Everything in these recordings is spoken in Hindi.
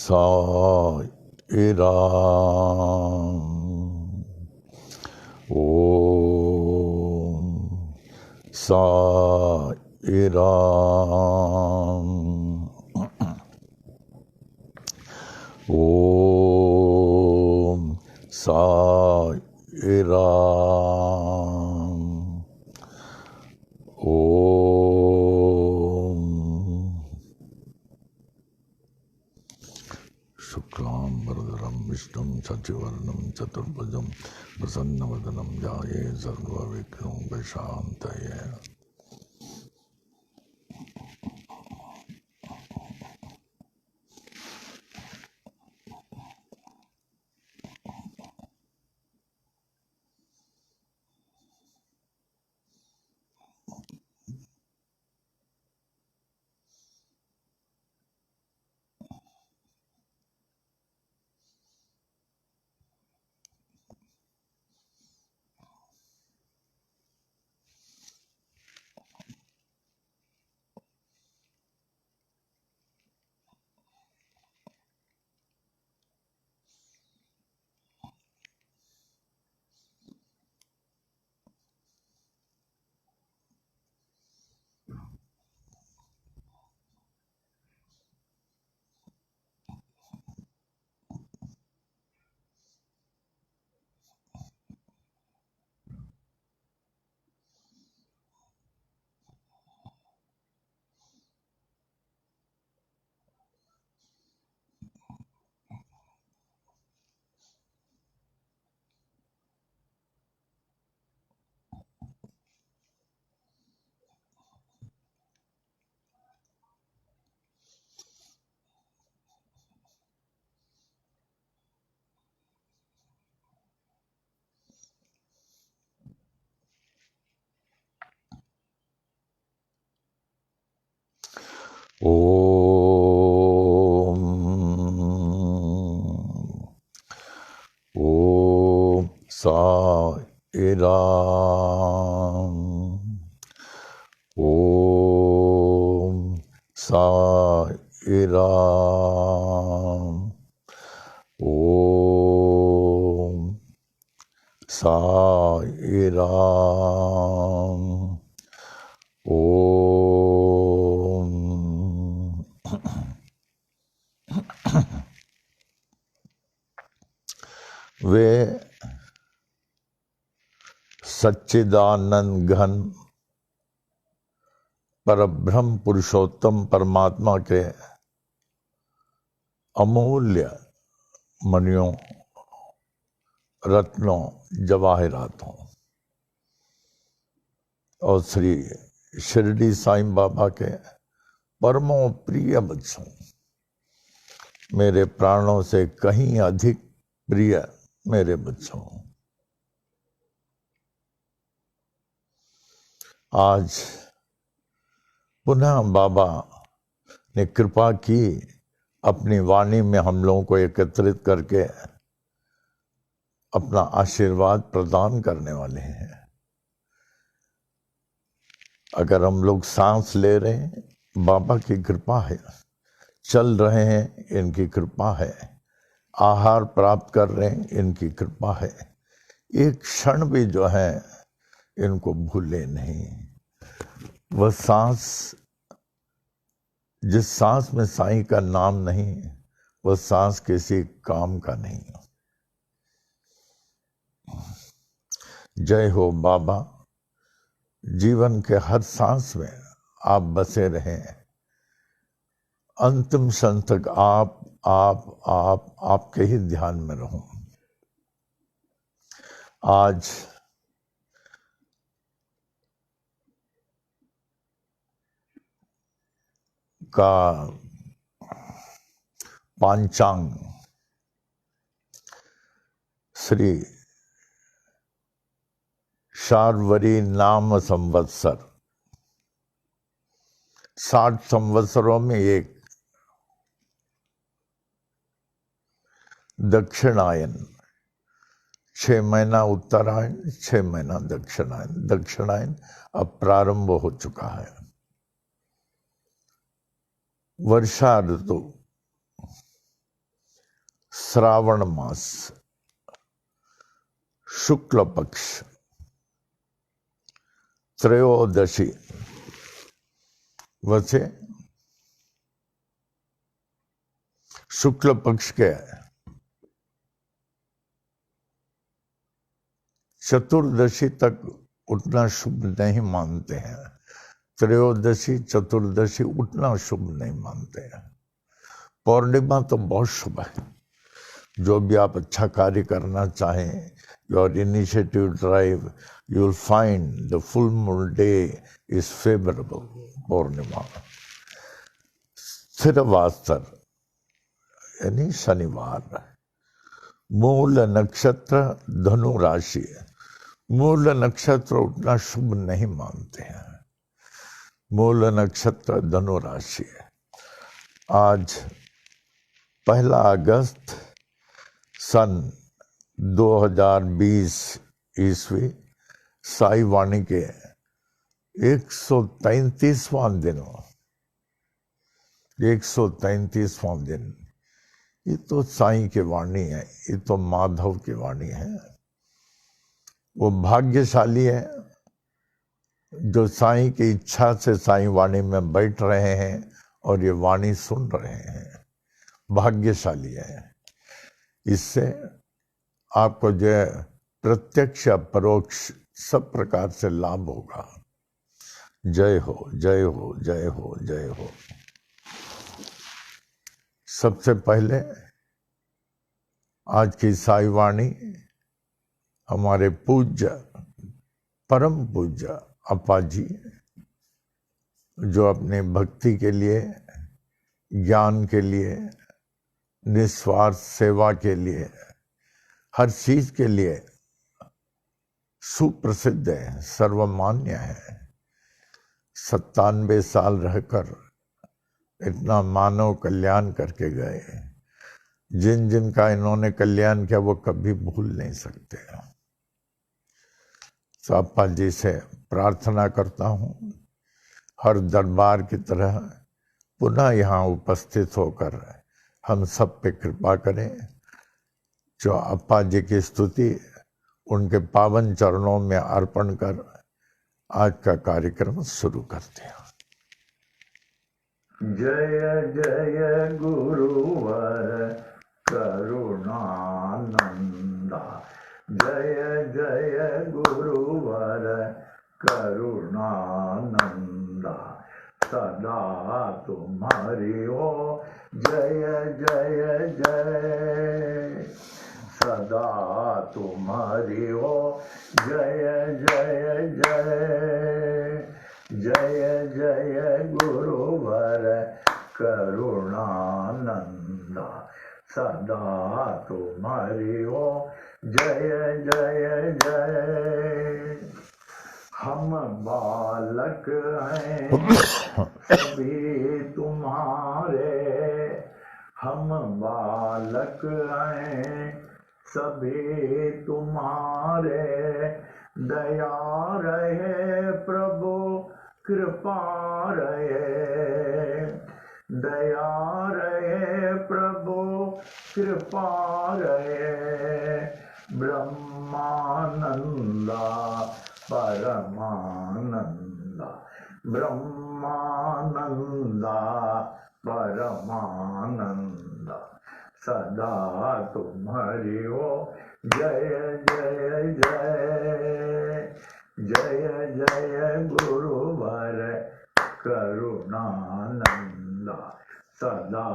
साई राम। ओम साई राम। ओम साई राम। ओम शुक्लां वरदरं विष्णुं शशिवर्णं चतुर्भुजं प्रसन्नवदनं ध्यायेत् सर्वविघ्नोपशान्तये। ओम ओम साई राम। ओम साई राम। ओम साई राम। ओम वे सच्चिदानंद घन परब्रह्म पुरुषोत्तम परमात्मा के अमूल्य मणियों, रत्नों, जवाहरातों और श्री शिरडी साईं बाबा के परमो प्रिय बच्चों, मेरे प्राणों से कहीं अधिक प्रिय मेरे बच्चों, आज पुनः बाबा ने कृपा की अपनी वाणी में हम लोगों को एकत्रित करके अपना आशीर्वाद प्रदान करने वाले हैं। अगर हम लोग सांस ले रहे हैं, बाबा की कृपा है। चल रहे हैं, इनकी कृपा है। आहार प्राप्त कर रहे हैं, इनकी कृपा है। एक क्षण भी जो है इनको भूले नहीं। वह सांस, जिस सांस में साईं का नाम नहीं, वह सांस किसी काम का नहीं। जय हो बाबा। जीवन के हर सांस में आप बसे रहें। अंतिम क्षण तक आपके ही ध्यान में रहूं। आज का पांचांग श्री शार्वरी नाम संवत्सर, 60 संवत्सरों में एक दक्षिणायन, 6 महीना उत्तरायण, 6 महीना दक्षिणायन। दक्षिणायन अब प्रारंभ हो चुका है। वर्षा ऋतु श्रावण मास, शुक्ल पक्ष, त्रयोदशी। वैसे शुक्ल पक्ष के चतुर्दशी तक उठना शुभ नहीं मानते हैं। त्रयोदशी चतुर्दशी उठना शुभ नहीं मानते हैं। पौर्णिमा तो बहुत शुभ है। जो भी आप अच्छा कार्य करना चाहें, your initiative drive, you will find the full moon day is favourable. Purnima, स्थिरवास्तर यानी शनिवार, मूल नक्षत्र धनु राशि। मूल नक्षत्र उठना शुभ नहीं मानते हैं। मूल नक्षत्र धनु राशि। आज 1 अगस्त सन 2020 ईस्वी, साई वाणी के 133वां दिन। 133वां दिन। ये तो साईं की वाणी है, ये तो माधव की वाणी है। वो भाग्यशाली है जो साईं की इच्छा से साईं वाणी में बैठ रहे हैं और ये वाणी सुन रहे हैं। भाग्यशाली है। इससे आपको जो प्रत्यक्ष परोक्ष सब प्रकार से लाभ होगा। जय हो, जय हो, जय हो, जय हो। सबसे पहले आज की साई वाणी हमारे पूज्य, परम पूज्य अप्पा जी, जो अपने भक्ति के लिए, ज्ञान के लिए, निस्वार्थ सेवा के लिए, हर चीज के लिए सुप्रसिद्ध है, सर्वमान्य है। 97 साल रहकर इतना मानव कल्याण करके गए। जिन जिन का इन्होंने कल्याण किया वो कभी भूल नहीं सकते। तो अप्पा जी से प्रार्थना करता हूँ हर दरबार की तरह पुनः यहाँ उपस्थित होकर हम सब पे कृपा करें। जो अप्पा जी की स्तुति उनके पावन चरणों में अर्पण कर आज का कार्यक्रम शुरू करते हैं। जय जय गुरुवर करुणानंदा, जय जय गुरुवर करुणानंदा, सदा तुम्हारी हो जय जय जय, सदा तुम्हारी हो जय जय जय, जय जय गुरुवर करुणानंदा, सदा तुम्हारी हो जय जय जय। हम बालक हैं सभी तुम्हारे, हम बालक हैं सभी तुम्हारे, दया रहे प्रभु कृपा रहे, दया रहे प्रभु कृपा रहे, ब्रह्मानंदा परमानंदा, ब्रह्मानंदा परमानंदा, सदा तुम्हारी हो जय जय जय, जय जय गुरुवर करुणानंदा, सदा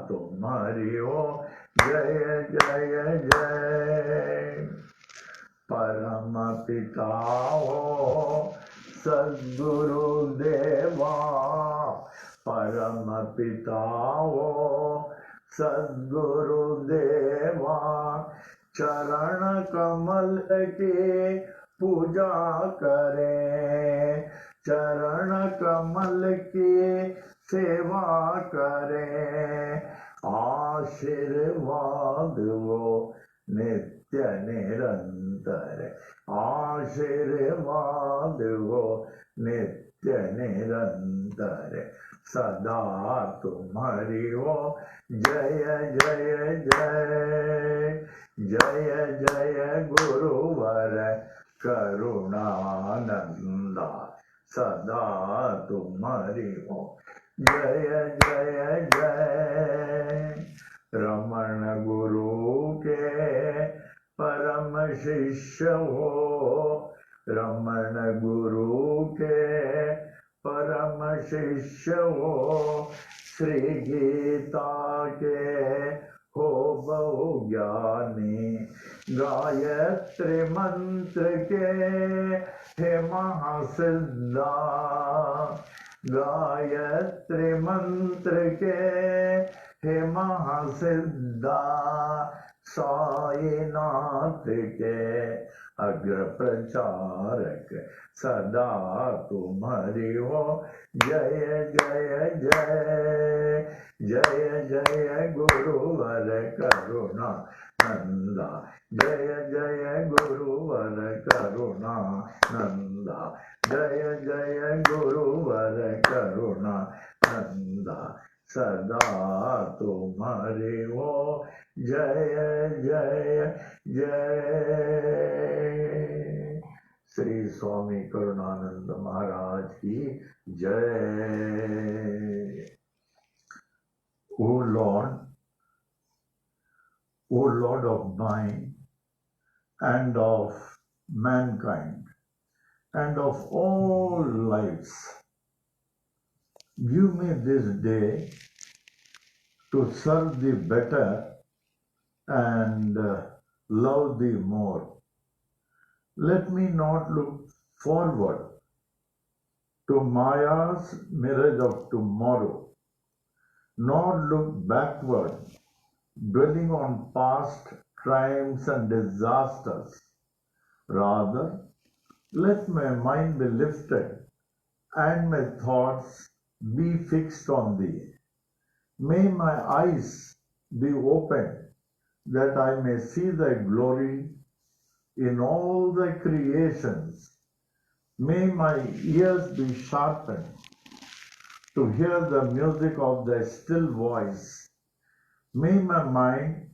तुम्हारी हो जय जय जय। परम पिता हो सद्गुरु देवा, परम पिता हो सद्गुरु देवा, चरण कमल की पूजा करें, चरण कमल की सेवा करें, आशीर्वाद वो नित्य निरंतर, आशीर्वाद वो नित्य नित्य निरंतर सदा तुम्हारी हो। जय जय जय जय जय गुरुवर करुणानंदा सदा तुम्हारी हो। जय जय जय रमण गुरु के परम शिष्य हो। रमण गुरु के परम शिष्य हो। श्री गीता के हो बहु ज्ञानी। गायत्री मंत्र के हे महासिद्धा। गायत्री मंत्र के हे महासिद्धा। साईनाथ के अग्र प्रचारक सदा तुम्हारी हो। जय जय जय जय जय गुरुवर करुणा नंदा। जय जय गुरुवर करुणा नंदा। जय जय गुरुवर करुणा नंदा सदा तुम्हारे हो। जय जय जय। श्री स्वामी करुणानंद महाराज की जय। O Lord of mind and of mankind and of all lives, give me this day to serve thee better and love thee more. Let me not look forward to Maya's mirage of tomorrow, nor look backward, dwelling on past triumphs and disasters. Rather, let my mind be lifted and my thoughts be fixed on thee. May my eyes be opened that I may see thy glory in all thy creations. May my ears be sharpened to hear the music of thy still voice. May my mind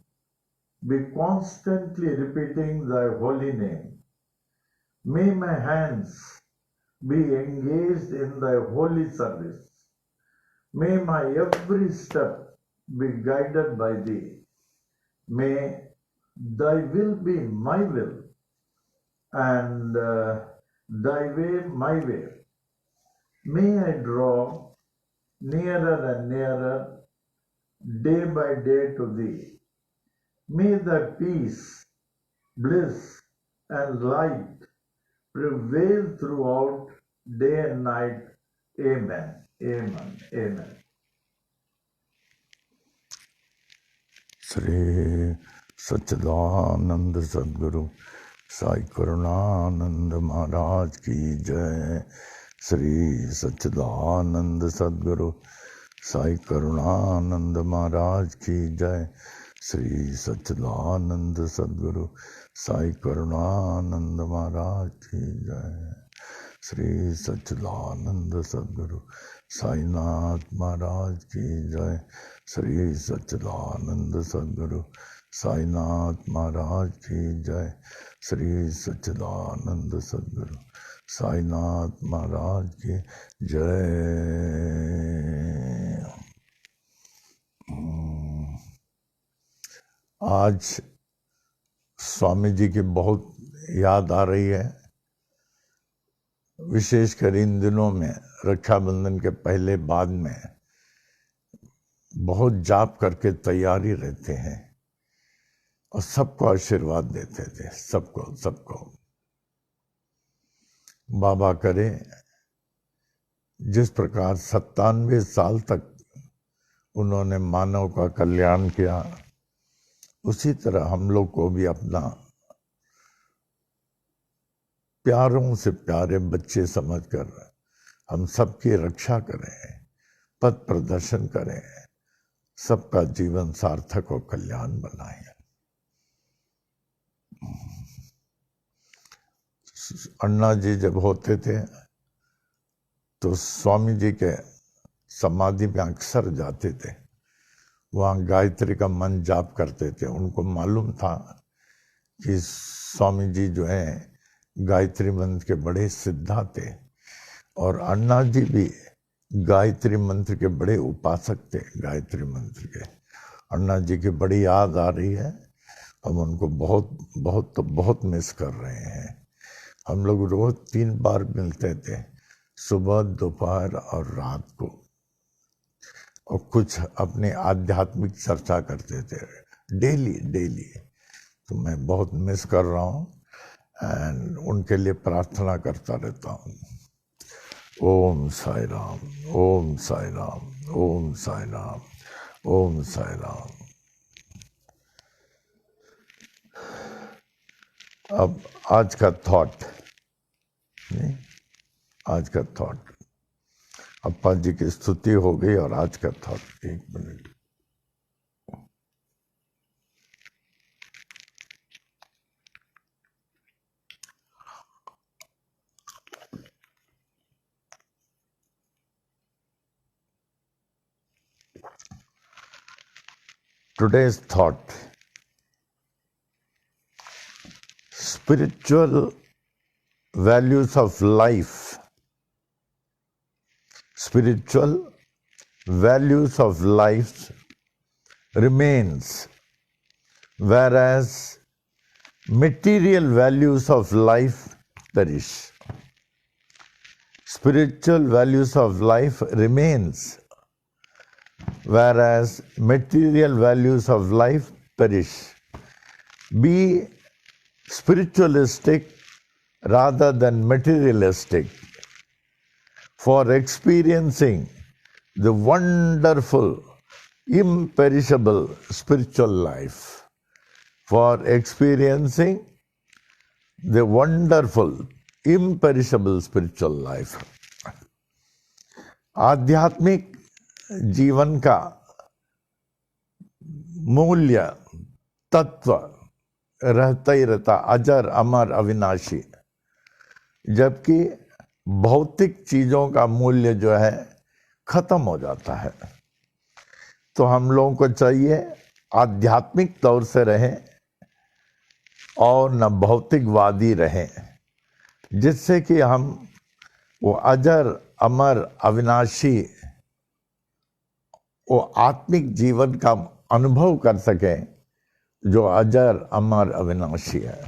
be constantly repeating thy holy name. May my hands be engaged in thy holy service. May my every step be guided by thee. May thy will be my will and thy way my way. May I draw nearer and nearer day by day to thee. May thy peace, bliss and light prevail throughout day and night. Amen. Amen. Amen. Shri सच्चिदानंद सद्गुरु साई करुणानंद महाराज की जय। श्री सच्चिदानंद सद्गुरु साई करुणानंद महाराज की जय। श्री सच्चिदानंद सद्गुरु साई करुणानंद महाराज की जय। श्री सच्चिदानंद सद्गुरु साईनाथ महाराज की जय। श्री सच्चिदानंद सद्गुरु साईनाथ महाराज की जय। श्री सच्चिदानंद सद्गुरु साईनाथ महाराज की जय। आज स्वामी जी की बहुत याद आ रही है, विशेषकर इन दिनों में रक्षाबंधन के पहले बाद में बहुत जाप करके तैयारी रहते हैं और सबको आशीर्वाद देते थे, सबको। बाबा करे जिस प्रकार 97 साल तक उन्होंने मानव का कल्याण किया, उसी तरह हम लोग को भी अपना प्यारों से प्यारे बच्चे समझकर हम सबकी रक्षा करें, पथ प्रदर्शन करें, सबका जीवन सार्थक और कल्याण बनाएं। अन्ना जी जब होते थे तो स्वामी जी के समाधि में अक्सर जाते थे, वहाँ गायत्री का मन जाप करते थे। उनको मालूम था कि स्वामी जी जो हैं गायत्री मंत्र के बड़े सिद्धा थे, और अन्ना जी भी गायत्री मंत्र के बड़े उपासक थे। गायत्री मंत्र के अन्ना जी की बड़ी याद आ रही है, हम उनको बहुत बहुत तो बहुत मिस कर रहे हैं। हम लोग रोज 3 बार मिलते थे, सुबह, दोपहर और रात को, और कुछ अपनी आध्यात्मिक चर्चा करते थे डेली। तो मैं बहुत मिस कर रहा हूँ एंड उनके लिए प्रार्थना करता रहता हूँ। ओम साई राम, ओम साई राम, ओम साई राम, ओम साई राम। अब आज का थॉट, आज का थॉट, अप्पा जी की स्तुति हो गई और आज का thought. 1 minute. Today's thought: spiritual values of life. Spiritual values of life remains, whereas material values of life perish. Spiritual values of life remains, whereas material values of life perish. Be spiritualistic rather than materialistic for experiencing the wonderful, imperishable spiritual life. For experiencing the wonderful, imperishable spiritual life. आध्यात्मिक जीवन का मूल्य तत्व रहता ही रहता, अजर अमर अविनाशी, जबकि भौतिक चीजों का मूल्य जो है खत्म हो जाता है। तो हम लोगों को चाहिए आध्यात्मिक तौर से रहें और न भौतिकवादी रहें, जिससे कि हम वो अजर अमर अविनाशी, वो आत्मिक जीवन का अनुभव कर सकें जो अजर अमर अविनाशी है।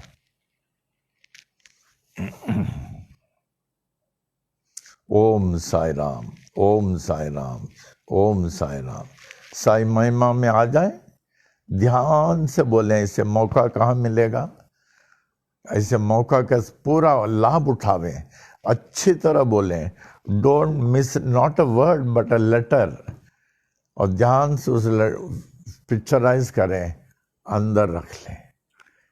ओम साई राम, ओम साई राम, ओम साई राम। साई महिमा में आ जाए, ध्यान से बोलें। इसे मौका कहाँ मिलेगा? ऐसे मौका का पूरा लाभ उठावें, अच्छी तरह बोलें। Don't miss not a word but a letter, और ध्यान से उस पिक्चराइज करें, अंदर रख लें।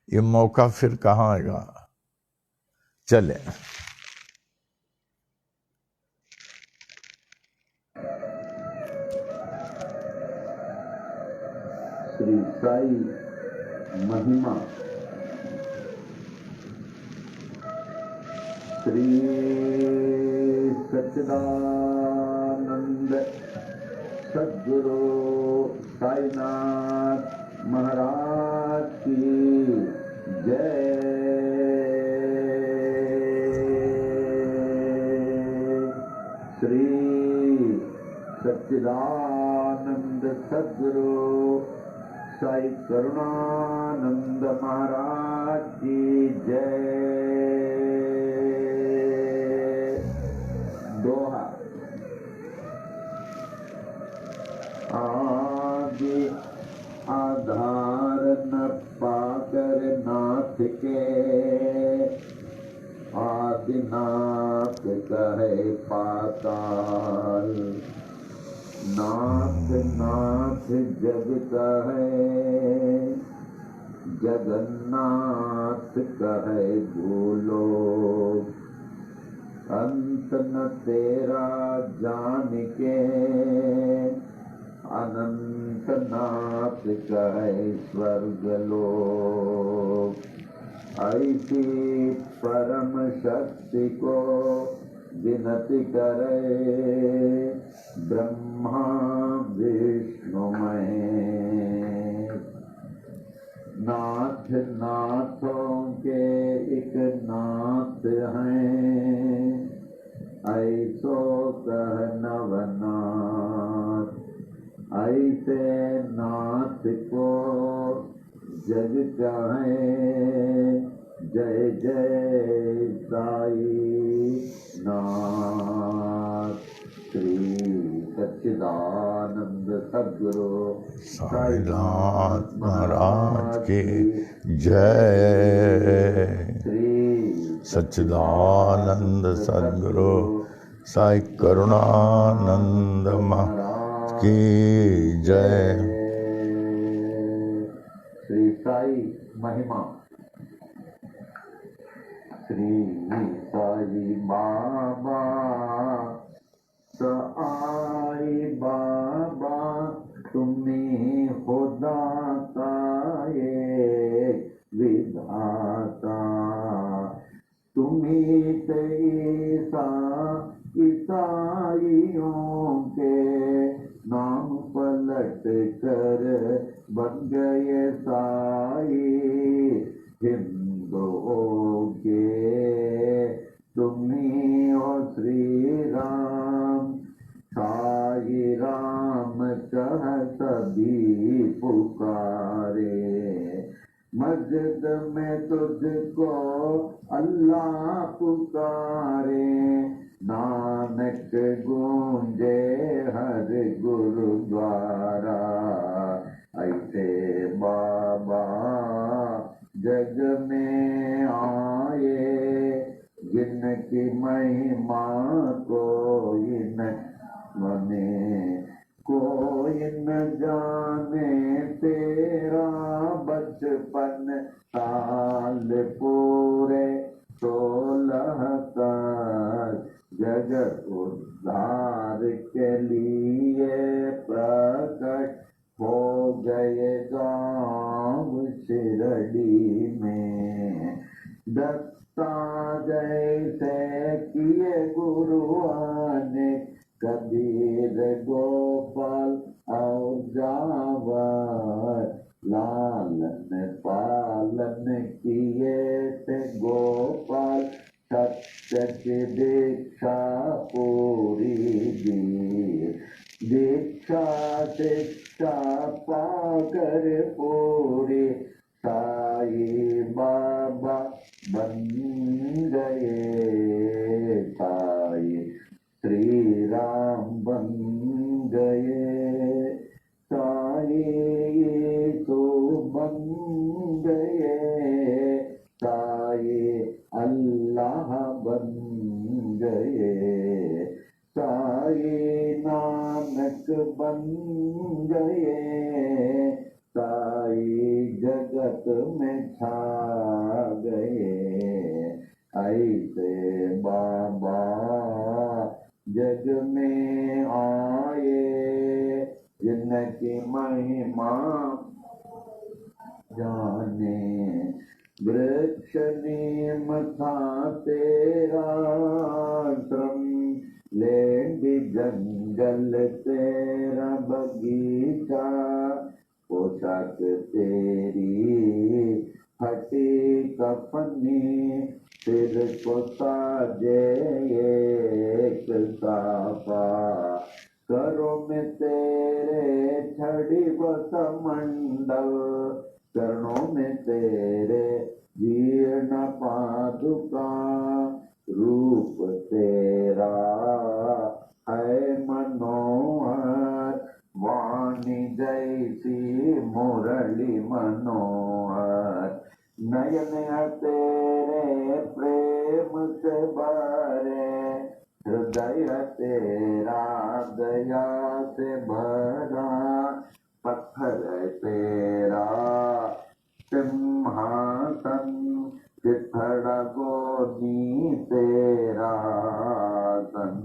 ये मौका फिर कहाँ आएगा? चले। श्री साई महिमा। श्री सच्चिदानंद सद्गुरु साईनाथ महाराज की जय। श्री सच्चिदानंद सद्गुरु साई करुणानंद महाराज की जय। दोहा। आगे आधार न पाकर नाथ के, आदिनाथ कहे पाताल। नाथ नाथ जग कहे, जगन्नाथ कहे भूलो। अंत न तेरा जान के, अनंत नाथ कहे स्वर्ग लोक। ऐसी परम शक्ति को विनती करे ब्रह्मा विष्णु महेश। नाथ नाथों के एक नाथ हैं, ऐसो कह नवनाथ। ऐसे नाथ को जग चाहे, जय जय साई नाथ। श्री सच्चिदानंद सद्गुरु साईनाथ महाराज की जय। श्री सच्चिदानंद सद्गुरु साई करुणानंद महाराज की जय। श्री साई महिमा। श्री साई बाबा साई बाबा तुम्ही हो दाता एक विधाता। तुम्ही ते ईसाइयों के नाम पलट कर बन गए साई हिंदुओं के। तुम्ही हो श्री राम साई राम कह सभी पुकारे। मस्जिद में तुझको अल्लाह पुकारे। नानक गूंजे हर गुरुद्वारा। ऐसे बाबा जग में आए, जिनकी महिमा कोई न मने। कोई न जाने तेरा बचपन साल पूरे 16 तक। जगत उद्धार के लिए प्रकट हो गए गाँव शिरडी में। दत्ता जैसे किए गुरुआने, कबीर गोपाल और जावर। लालन पालन किए थे गोपाल, सत्य की दीक्षा पूरी दी। दीक्षा शिक्षा पाकर पूरी, साई बाबा बन गए साई। श्री राम बन गए साई, तो बन गए साई। अल्लाह बन गए साई। नानक बन गए साई। जगत में छा गए। ऐसे बाबा जग में आए, जिनकी महिमा जाने। वृक्ष नीम था तेरा आश्रम, लेंडी जंगल तेरा बगीचा। पोशाक तेरी फटी कफनी, सिर को ताजे एक साफा। करो में तेरे छड़ी व समंडल, चरणों में तेरे जीर्ण पादुका। रूप तेरा है मनोहर, वाणी जैसी मुरली मनोहर। नयन तेरे प्रेम से भरे, हृदय तेरा दया से भरा। पत्थर तेरा सिंहासन, चिथड़ा गोदी तेरा सन।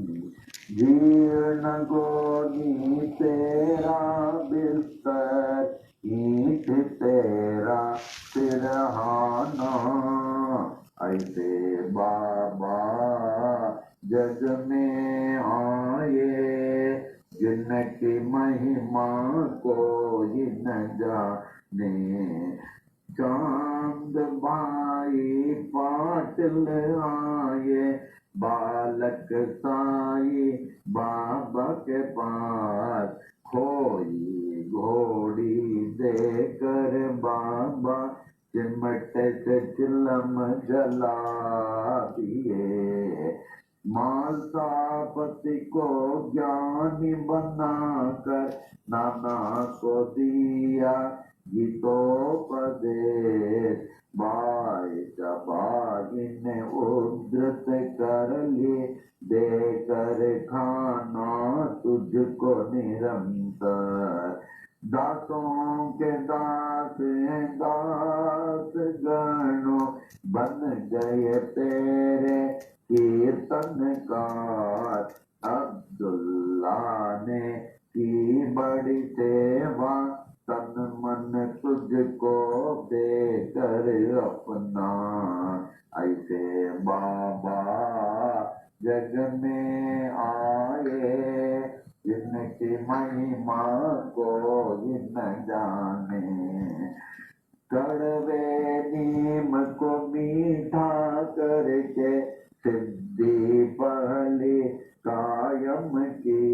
जीर्ण गोदी तेरा बिस्तर, ईंट तेरा सिरहाना। ऐसे बाबा जग जिनकी महिमा कोई न जाने। चांद भाई पाटिल आए, बालक साई बाबा के पास, खोई घोड़ी देकर बाबा चिमट से चिलम जला दिए। मालसापति को ज्ञानी बनाकर नाना को दिया गीतोपदेश। भाई चबाई ने उद्धृत कर लिए, देकर खाना तुझको निरंतर। दासों के दास हैं दास गणो, बन गए तेरे कीर्तनकार। अब्दुल्ला ने की बड़ी सेवा, तन मन तुझको देकर अपना। ऐसे बाबा जग में आए, जिनकी महिमा कोई न जाने। कड़वे नीम को मीठा करके सिद्धि पहले कायम की।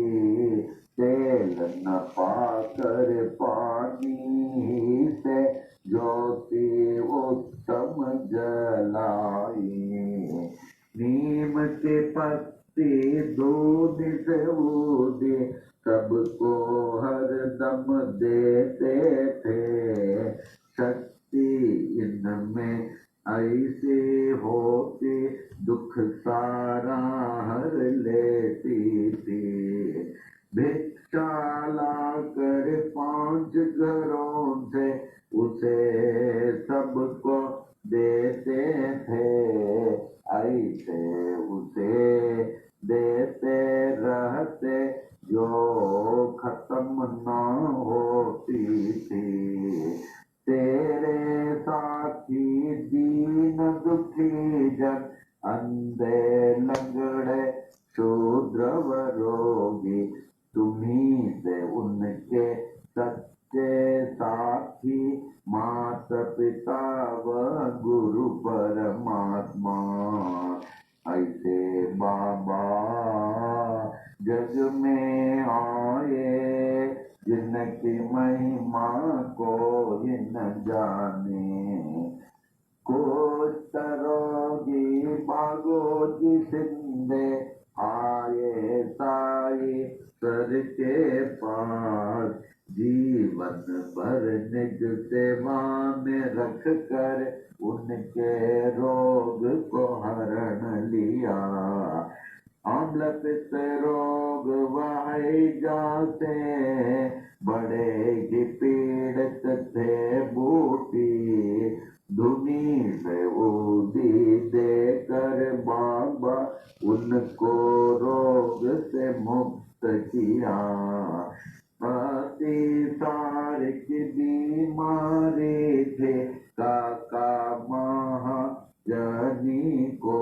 तेल न पाकर पानी से ज्योति उत्तम जलाई। नीम के पत्ते दूध से ऊदे, सबको हरदम देते थे। शक्ति इनमें ऐसे होते, दुख सारा हर लेती थी। भिक्षा लाकर 5 घरों से उसे सबको देते थे। ऐसे उसे देते रहते, जो खत्म ना होती थी। तेरे साथी दीन दुखी जन, अंधे लंगड़े शूद्र व रोगी, तुम्ही से उनके सच्चे साथी। माता पिता व गुरु परमात्मा। ऐसे बाबा जग में आए, जिनकी महिमा कोई न जाने। कुष्ठ रोगी भागो जिसने आए साई सर के पास। जीवन भर निज सेवा में रख कर उनके रोग को हरण लिया। अम्ल पित्त रोग वह जाते, बड़े ही पीड़ित थे बूटी। धुनी से ऊदी देकर बाबा उनको रोग से मुक्त किया। अतिसार की बीमारी थे काका महाजनी को,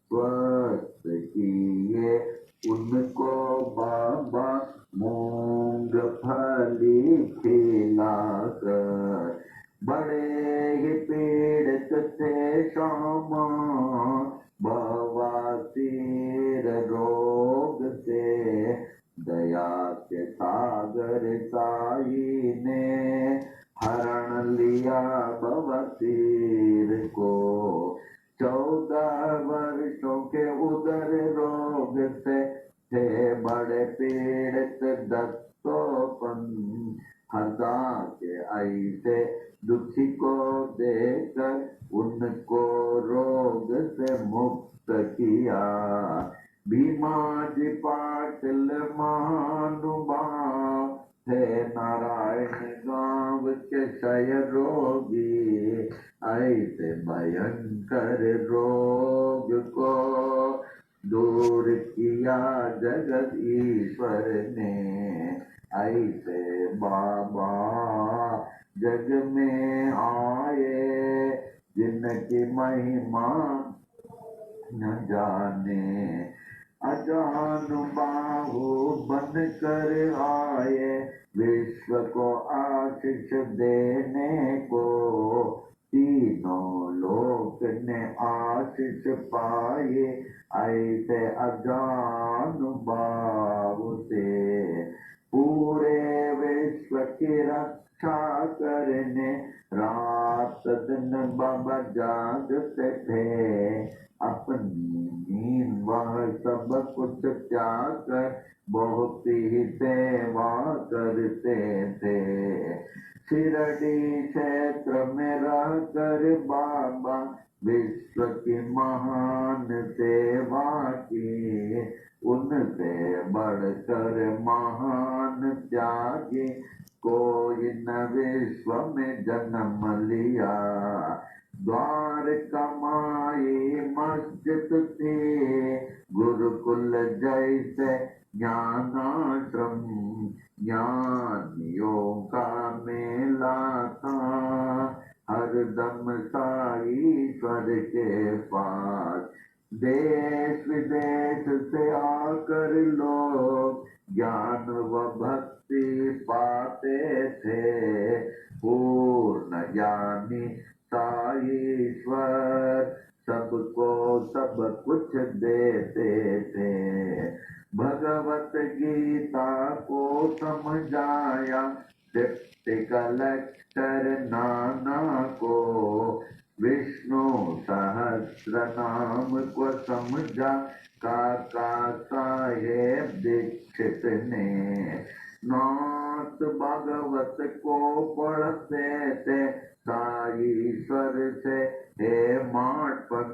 स्वस्थ किए उनको बाबा मूंगफली खिलाकर। बड़े ही पीड़ित थे श्यामा बवासीर रोग से। दया के सागर साई ने हरण लिया बवासीर को। 14 वर्षों के उदर रोग से थे बड़े पीड़ित दत्तोपन। हरदा के ऐसे दुखी को देकर उनको रोग से मुक्त किया। भीमा जी पाटिल महानुभाव थे, नारायण गांव के क्षय रोगी। ऐसे भयंकर रोग को दूर किया जगत ईश्वर ने। ऐसे बाबा जग में आए, जिनकी महिमा न जाने। अजानुबाहु बन कर आए विश्व को आशीष देने को। तीनों लोक ने आशीष पाए ऐसे अजानुबाहु से। पूरे विश्व की रक्षा करने रात दिन बाबा जागते थे। अपनी नींद वह सब कुछ त्याग कर बहुत ही सेवा करते थे। शिरडी क्षेत्र में रह कर बाबा विश्व की महान सेवा की। उनसे बढ़कर महान त्यागी कोई न विश्व में जन्म लिया। द्वार कमाई मस्जिद थी गुरुकुल जैसे ज्ञानाश्रम। ज्ञानियों का मेला था हरदम साईश्वर के पास। देश विदेश से आकर लोग ज्ञान व भक्ति पाते थे। पूर्ण ज्ञानी साईश्वर सबको सब कुछ देते थे। भगवत गीता को समझाया डिप्टी कलेक्टर नाना को। विष्णु सहस्र नाम को समझा काका साहेब दीक्षित ने। नाथ भागवत को पढ़ते थे साईश्वर से हे माटपन।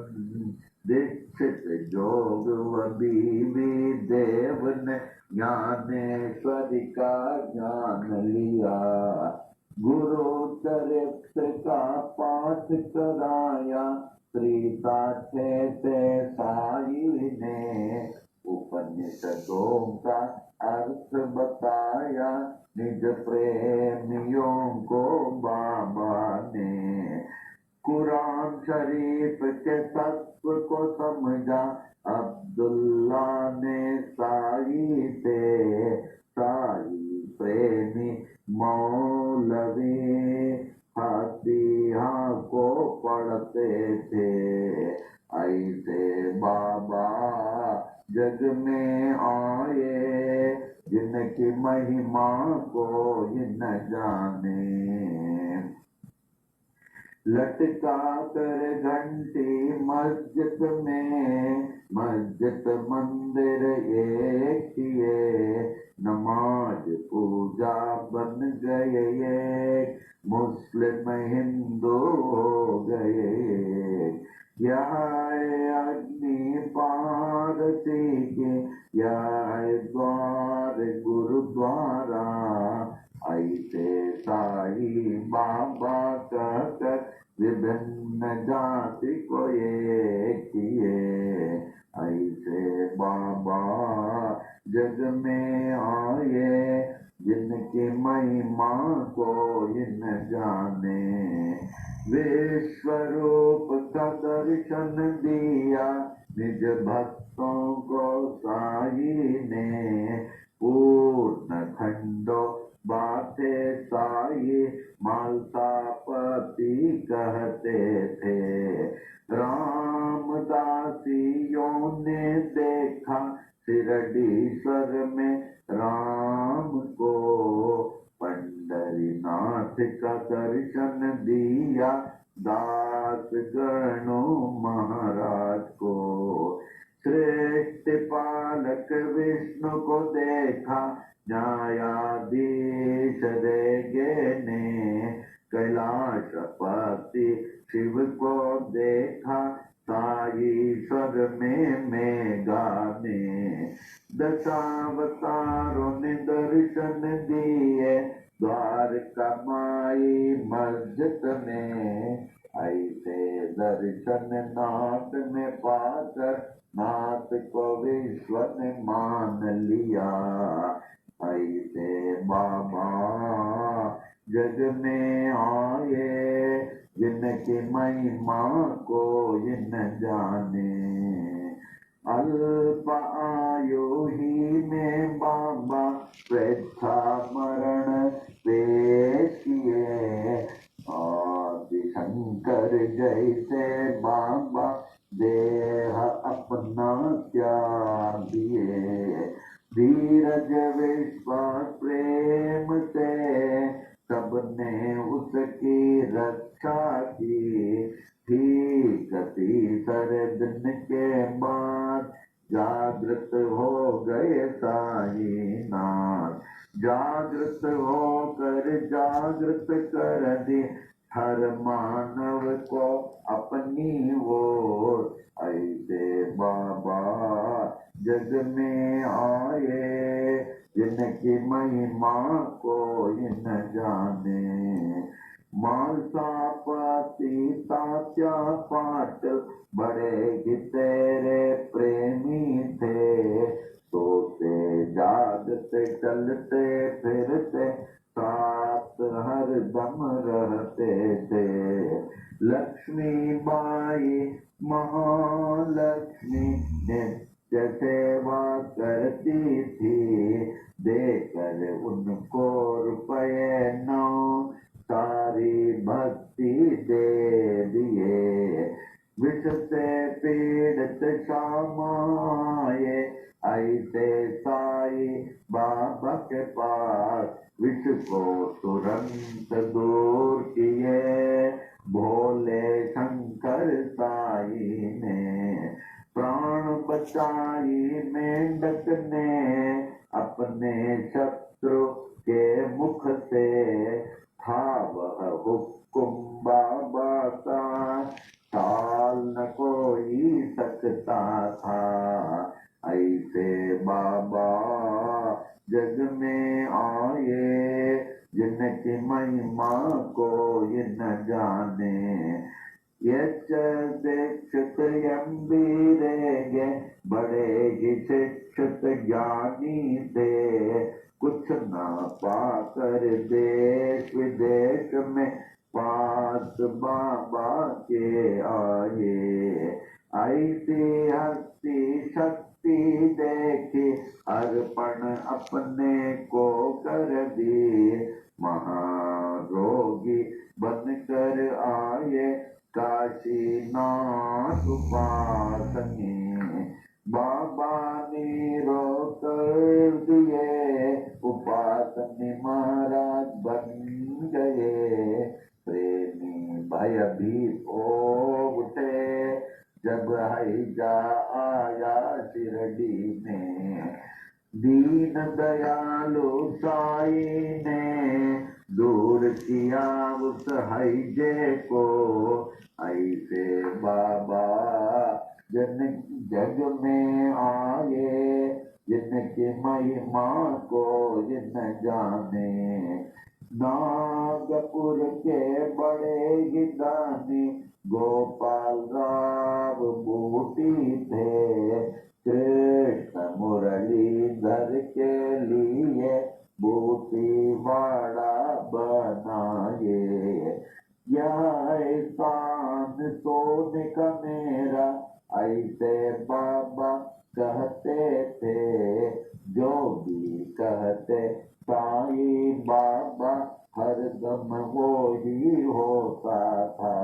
दीक्षित जोग व बीवी देव ने ज्ञानेश्वरी का ज्ञान लिया। गुरु चरित्र का पाठ कराया त्रिसाठे से साई ने। उपनिषदों का अर्थ बताया निज प्रेमियों को बाबा ने। कुरान शरीफ के तत्व को समझा अब्दुल्ला ने साई से। साई प्रेमी मौलवी फतीहा को पढ़ते थे। ऐसे बाबा जग में आए जिनकी महिमा को न जाने। लटका कर घंटी मस्जिद में मस्जिद मंदिर एक किए। नमाज पूजा बन गए एक मुस्लिम हिंदू हो गए। यह अग्नि पारसी के यह द्वार गुरुद्वारा। ऐसे साई बाबा कहकर विभिन्न जाति को एक किए। ऐसे बाबा जग में आए जिनकी महिमा को न जाने। विश्व रूप का दर्शन दिया निज भक्तों को साई ने। पूर्ण खंडो बातें साई मालसापति कहते थे। रामदासियों ने देखा शिरडीश्वर में राम को। पंढरीनाथ का दर्शन दिया दास गणों महाराज को। श्रेष्ठ पालक विष्णु को देखा न्यायाधीश रेगे ने। कैलाशपति शिव को देखा साईश्वर में मेघा ने। दशावतारों ने दर्शन दिए द्वारका माई मस्जिद में। ऐसे दर्शन नाथ में पाकर नाथ को विश्व ने मान लिया। ऐसे बाबा जग में आए जिनकी महिमा को न जाने। अल्प आयु ही में बाबा स्वेच्छा मरण पेश किए। आदि शंकर जैसे बाबा देह अपना त्याग दिए। धीरज विश्वास प्रेम से सबने उसकी रक्षा की। ठीक तीसरे दिन के बाद जागृत हो गए साईनाथ। जागृत होकर जागृत कर दी हर मानव को अपनी ओर। ऐसे बाबा जग में आए जिनकी महिमा कोई न जाने। मानसा पति तात्या पाट बड़े ही तेरे प्रेमी थे। सोते जागते चलते फिरते साथ हर दम रहते थे। लक्ष्मी बाई महालक्ष्मी नित्य सेवा करती थी। देकर उनको रुपये नौ सारी भक्ति दे दिए। विष से पीड़ित श्यामाए ऐसे साई बाबा के पास। विष को तुरंत दूर किए भोले शंकर साई ने। प्राण बचाई मेंढक ने अपने शत्रु के मुख से। था वह हुक्म बाबा का टाल न कोई सकता था। ऐसे बाबा जग में आए जिनकी महिमा कोई न जाने। यच दीक्षित यम्बीरेगे बड़े ही शिक्षित ज्ञानी थे। कुछ न पाकर देश विदेश में पास बाबा के आए। ऐसी हस्ती शक्ति देखी अर्पण अपने को कर दिए। महारोगी बनकर आए काशीनाथ उपासने। बाबा ने रोक दिए उपासने महाराज बन गए। प्रेमी भयभीत हो उठे जब हैजा आया शिरडी में। दीन दयालु साई ने दूर किया उस हैजे को। ऐसे बाबा जन जग में आए जिनकी महिमा को जिन जाने। नागपुर के बड़े ही दानी गोपाल राव बूटी थे। कृष्ण मुरलीधर के लिए बूटी वाड़ा बनाए। यह एहसान सोने का मेरा ऐसे बाबा कहते थे। जो भी कहते साई बाबा हर दम वो ही होता था।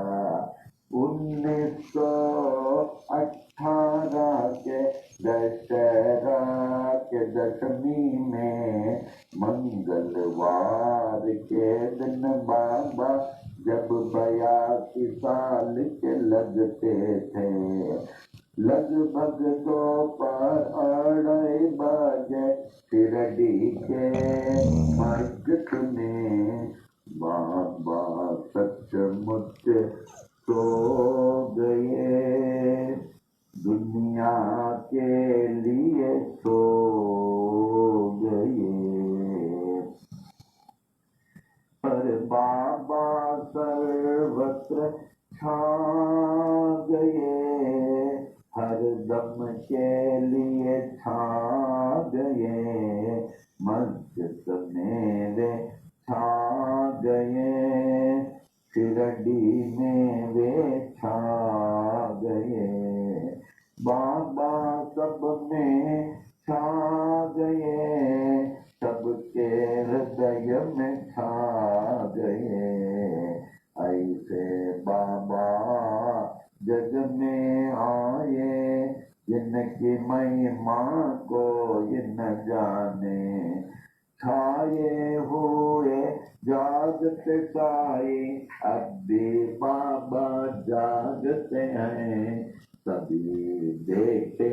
1918 के दशहरा के दशमी में मंगलवार के दिन बाबा जब 82 साल के लगते थे। लगभग दोपहर 2:30 बजे शिरडी के मस्जिद में बाबा सचमुच सो गए। दुनिया के लिए सो गए। पर बाबा सर्वत्र छा गए। हर दम के लिए छा गए। मस्जिद में वे छा गए। शिरडी में वे छा गए। बाबा में छा गए। ऐसे बाबा जग में आए, जिनकी महिमा कोई न जाने। छाए हुए जागते साए, अब भी बाबा जागते हैं। सभी देखे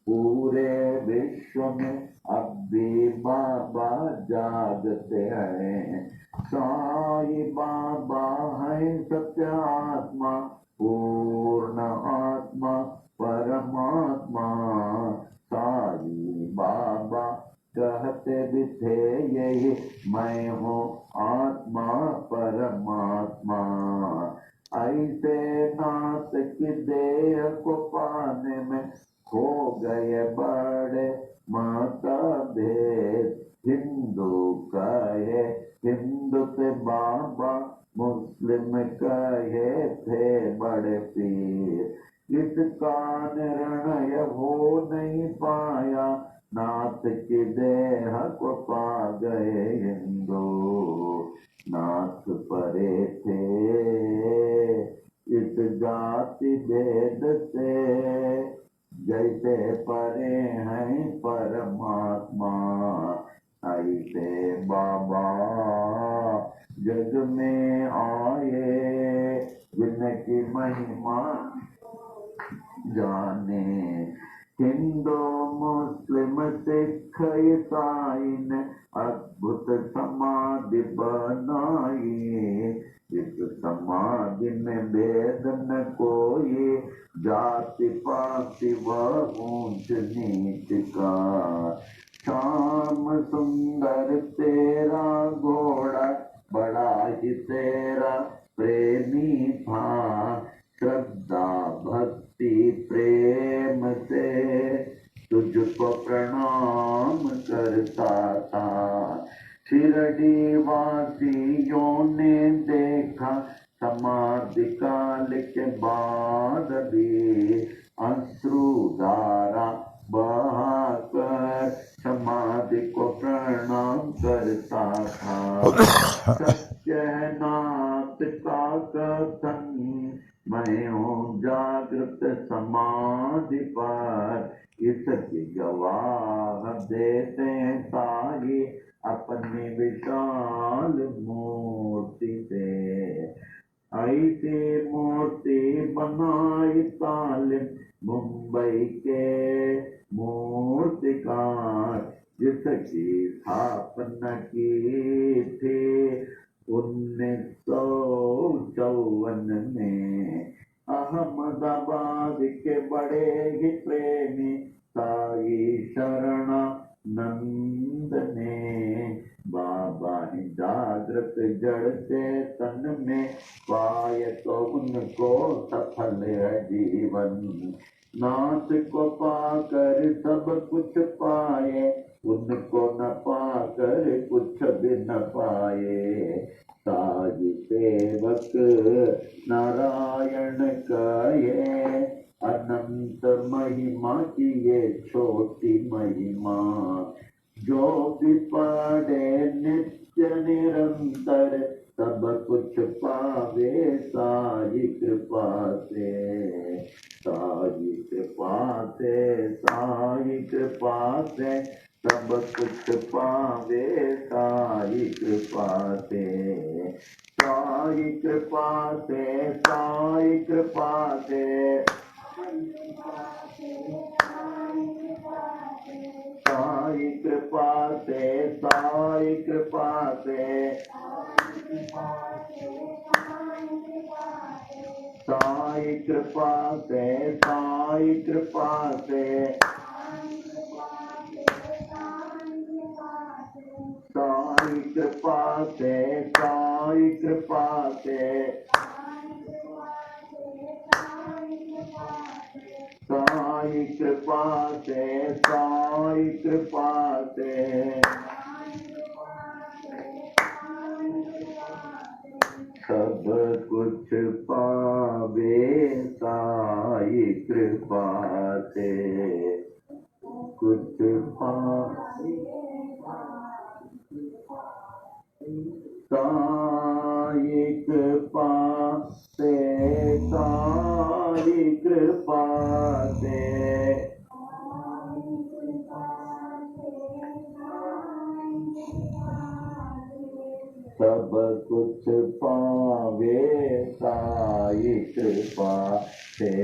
पूरे विश्व में, अब भी बाबा जागते हैं। साई बाबा है सत्य आत्मा, पूर्ण आत्मा परमात्मा। साई बाबा कहते भी थे यही, मैं हूँ आत्मा परमात्मा। ऐसे नाथ की देह को पाने में खो गए बड़े मतभेद। हिंदू कहे हिंदू थे बाबा, मुस्लिम कहे थे बड़े पीर। इसका निर्णय हो नहीं पाया, नाथ की देह को पा गए हिंदू। नाथ परे थे इस जाति भेद से, जैसे परे हैं परमात्मा। ऐसे बाबा जग में आए, जिनकी महिमा जाने। हिंदू मुस्लिम सिख ईसाई ने अद्भुत समाधि बनाई। इस समाधि में भेद न कोई, जाति पाति व ऊंच नीच का। श्याम सुंदर तेरा घोड़ा, बड़ा ही तेरा प्रेमी था। श्रद्धा भक्ति प्रेम से तुझको प्रणाम करता था। शिरडी वासियों ने देखा, समाधि काल के बाद भी अश्रुधारा बहाकर समाधि को प्रणाम करता था। सत्यनाथ का कथन, मैं हूँ जागृत समाधि पर। इसकी गवाह देते साई, अपनी विशाल मूर्ति से। ऐसी मूर्ति बनाई तालिम मुंबई के मूर्तिकार, जिसकी स्थापना की थी 1954 में। अहमदाबाद के बड़े ही प्रेमी साई शरणानंद ने, बाबा ही जागृत जड़ से तन में पाए, तो उनको सफल है जीवन। नाथ को पाकर सब कुछ पाए, उनको न पाकर कुछ भी न पाए। साई सेवक नारायण कहे, अनंत महिमा की ये छोटी महिमा। जो भी पढ़े नित्य निरंतर, सब कुछ पावे साई कृपा से। साई कृपा से, साई कृपा से, सब कुछ पावे साई कृपा से। साई कृपा से, साई कृपा से, साई कृपा से, साई कृपा से, साई कृपा से, साई कृपा से, साई कृपा से, साई कृपा से, साई कृपा से, साई कृपा से। सब कुछ पावे साई कृपा से, कुछ पावे साई कृपा से, साई कृपा से सब कुछ पावे, साई कृपा से।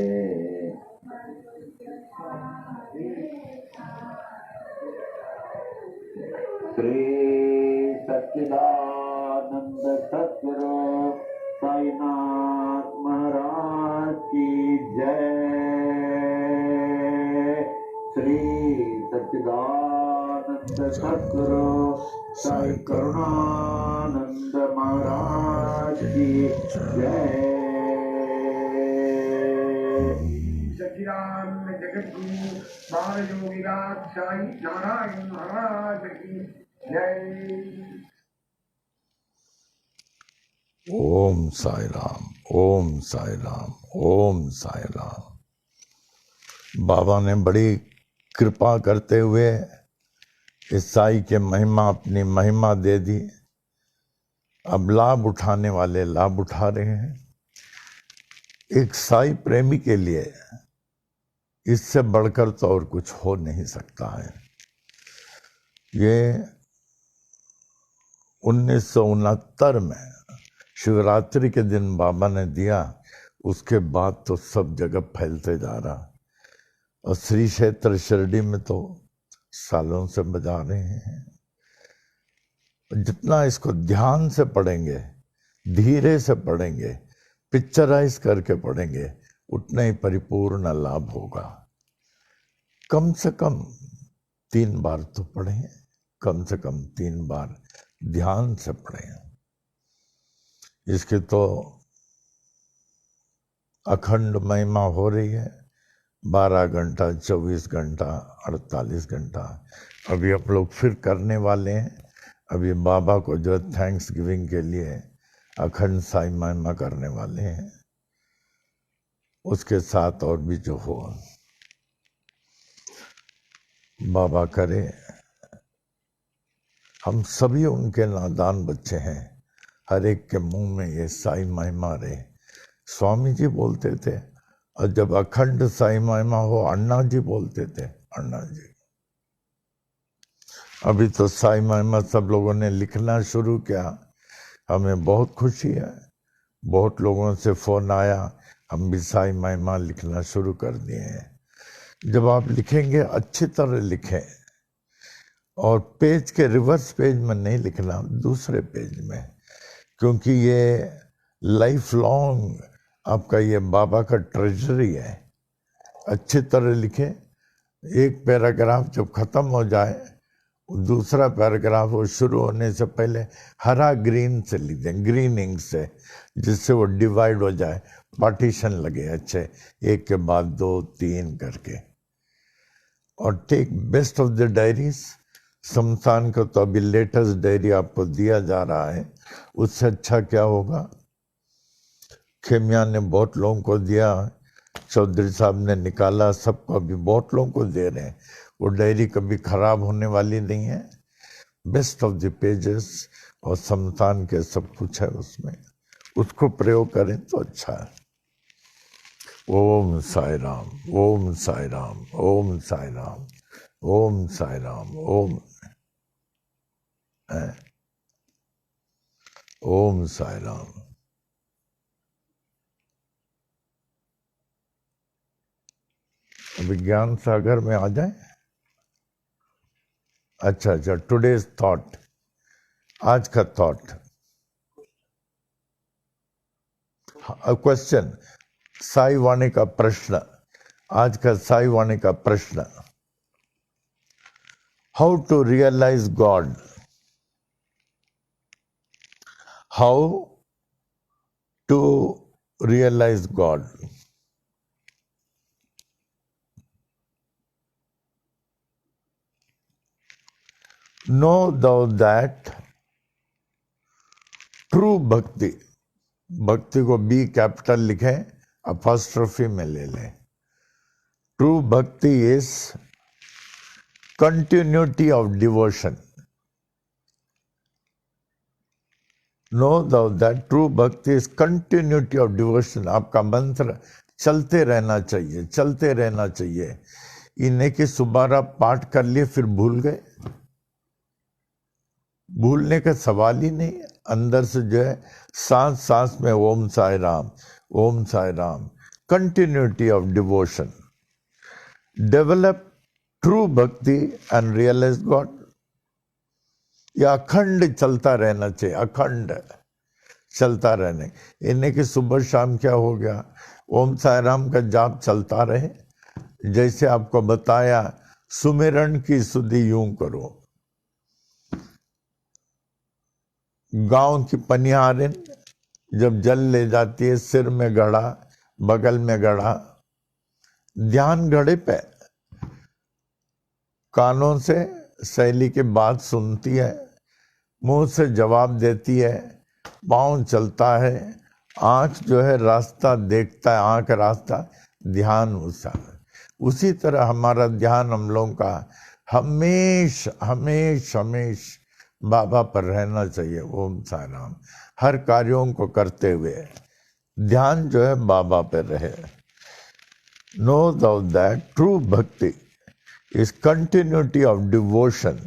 श्री सच्चिदानंद सतगुरु साईनाथ महाराज की जय। श्री सच्चिदानंद सतगुरु साई करुणानंद महाराज की जय। सच्चिदानंद जगत गुरु बाल योगीनाथ साई नारायण महाराज की जय। ओम साई राम, ओम साई राम, ओम साई राम। बाबा ने बड़ी कृपा करते हुए इस साई के महिमा, अपनी महिमा दे दी। अब लाभ उठाने वाले लाभ उठा रहे हैं। एक साई प्रेमी के लिए इससे बढ़कर तो और कुछ हो नहीं सकता है। ये 1969 में शिवरात्रि के दिन बाबा ने दिया, उसके बाद तो सब जगह फैलते जा रहा। और श्री क्षेत्र शिरडी में तो सालों से बजा रहे हैं। जितना इसको ध्यान से पढ़ेंगे, धीरे से पढ़ेंगे, पिक्चराइज करके पढ़ेंगे, उतना ही परिपूर्ण लाभ होगा। कम से कम 3 बार तो पढ़ें, कम से कम 3 बार ध्यान से पढ़ें। इसकी तो अखंड महिमा हो रही है, 12 घंटा, 24 घंटा, 48 घंटा। अभी आप लोग फिर करने वाले हैं। अभी बाबा को जो थैंक्स गिविंग के लिए अखंड साई महिमा करने वाले हैं, उसके साथ और भी जो हो बाबा करे। हम सभी उनके नादान बच्चे हैं, हर एक के मुंह में ये साई महिमा रहे। स्वामी जी बोलते थे, और जब अखंड साई महिमा हो, अण्णा जी बोलते थे, अण्णा जी। अभी तो साई महिमा सब लोगों ने लिखना शुरू किया, हमें बहुत खुशी है। बहुत लोगों से फोन आया, हम भी साई महिमा लिखना शुरू कर दिए हैं। जब आप लिखेंगे अच्छी तरह लिखें, और पेज के रिवर्स पेज में नहीं लिखना, दूसरे पेज में, क्योंकि ये लाइफ लॉन्ग आपका ये बाबा का ट्रेजरी है। अच्छी तरह लिखें। एक पैराग्राफ जब खत्म हो जाए, दूसरा पैराग्राफ वो शुरू होने से पहले हरा ग्रीन से लिख दें, ग्रीन इंक से, जिससे वो डिवाइड हो जाए, पार्टीशन लगे अच्छे, एक के बाद 2, 3 करके। और take best of the diaries. शमशान का तो अभी लेटेस्ट डायरी आपको दिया जा रहा है, उससे अच्छा क्या होगा। खेमिया ने बहुत लोगों को दिया, चौधरी साहब ने निकाला, सबको अभी बहुत लोगों को दे रहे हैं। वो डायरी कभी खराब होने वाली नहीं है। बेस्ट ऑफ द पेजेस और शमशान के सब कुछ है उसमें, उसको प्रयोग करें तो अच्छा है। ओम साई राम, ओम साई राम, ओम साई राम, ओम साई राम, ओम ओम साई राम। अभी ज्ञान सागर में आ जाए। अच्छा, टुडेज थॉट, आज का थॉट, क्वेश्चन, साई वाणी का प्रश्न, आज का साई वाणी का प्रश्न, how to realise God, how to realise God. Know thou that true bhakti, भक्ति को बी कैपिटल लिखें, अपॉस्ट्रोफी में ले लें। ट्रू भक्ति is continuity of devotion. Know that true भक्ति इज कंटिन्यूटी ऑफ डिवोशन। आपका मंत्र चलते रहना चाहिए, चलते रहना चाहिए। इन्हें कि सुबारा पाठ कर लिए फिर भूल गए, भूलने का सवाल ही नहीं। अंदर से जो है सांस सांस में Om Sai Ram, Om Sai Ram, continuity of devotion. Develop true bhakti and realise God. यह अखंड चलता रहना चाहिए, अखंड चलता रहने। इन्हें कि सुबह शाम क्या हो गया, ओम साई राम का जाप चलता रहे। जैसे आपको बताया, सुमिरन की सुधि यूं करो। गांव की पनिहारिन जब जल ले जाती है, सिर में गड़ा, बगल में गड़ा, ध्यान घड़े पे, कानों से सहेली की बात सुनती है, मुंह से जवाब देती है, पाँव चलता है, आंख जो है रास्ता देखता है, आंख रास्ता, ध्यान उसका। उसी तरह हमारा ध्यान हम लोगों का हमेश हमेश हमेश बाबा पर रहना चाहिए। ओम साई राम। हर कार्यों को करते हुए ध्यान जो है बाबा पर रहे। नो दैट ट्रू भक्ति is continuity of devotion.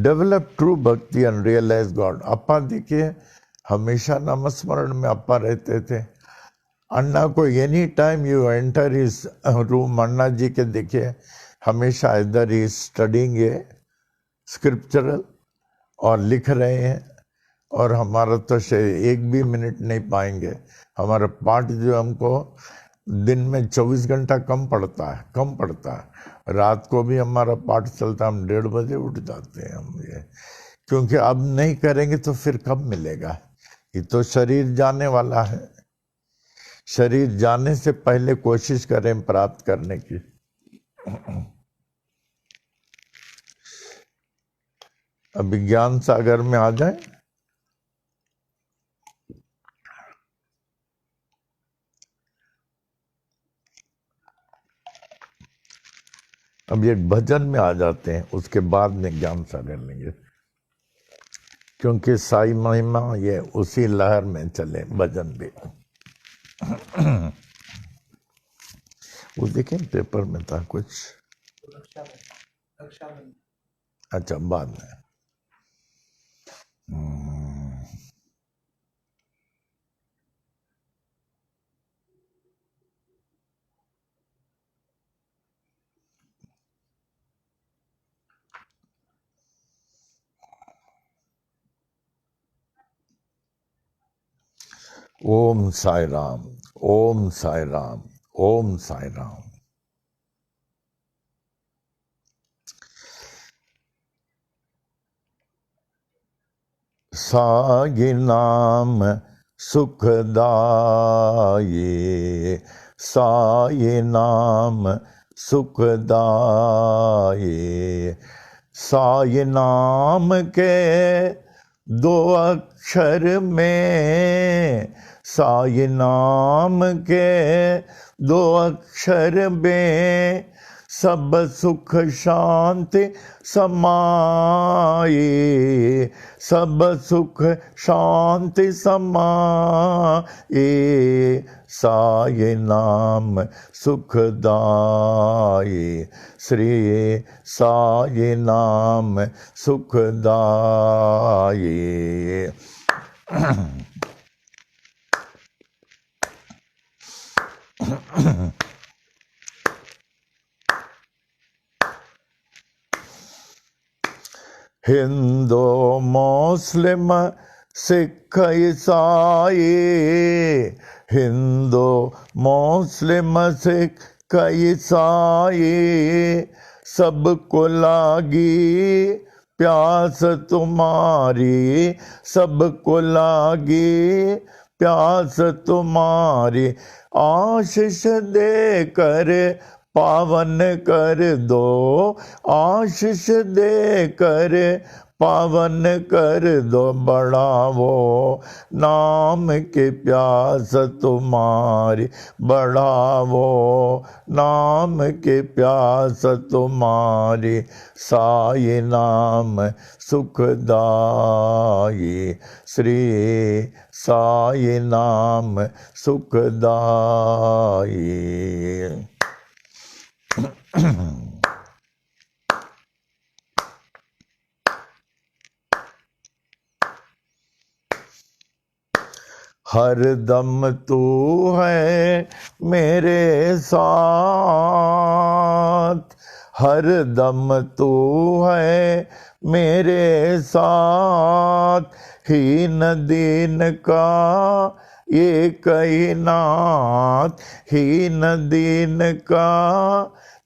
Develop true bhakti and realize God. अप्पा देखिए हमेशा नामस्मरण में अप्पा रहते थे। अन्ना को एनी टाइम यू एंटर इस रूम, अन्ना जी के देखिए हमेशा इधर ही स्टडिंग है स्क्रिप्चरल और लिख रहे हैं। और हमारा तो एक भी मिनट नहीं पाएंगे। हमारा पाठ जो हमको दिन में 24 घंटा कम पड़ता है। रात को भी हमारा पाठ चलता है, हम 1:30 बजे उठ जाते हैं हम ये। क्योंकि अब नहीं करेंगे तो फिर कब मिलेगा। ये तो शरीर जाने वाला है। शरीर जाने से पहले कोशिश करें प्राप्त करने की। अभी ज्ञान सागर में आ जाए। अब एक भजन में आ जाते हैं, उसके बाद में ज्ञान सागर लेंगे। क्योंकि साई महिमा ये उसी लहर में चले भजन भी। वो देखें पेपर में था कुछ, अच्छा बाद में। ओम साई राम, ओम साई राम, ओम साई राम। साई नाम सुखदाये, साई नाम सुखदाये। साई नाम के 2 अक्षर में, साई नाम के 2 अक्षर में सब सुख शांति समाये, सब सुख शांति समाये। साई नाम सुखदाये, श्री साई नाम सुखदाये। हिंदू मुस्लिम सिख ईसाई, हिंदू मुस्लिम सिख ईसाई, सबको लागी प्यास तुम्हारी, सबको लागी प्यास तुम्हारी। आशीष दे कर पावन कर दो, आशीष दे कर पावन कर दो, बढ़ावो नाम के प्यास तुम्हारी, बढ़ावो नाम के प्यास तुम्हारी, साई नाम सुखदाई, श्री साई नाम सुखदाई। हर दम तू है मेरे साथ, हर दम तू है मेरे साथ, हीन दीन का एक ही नाथ, हीन दीन का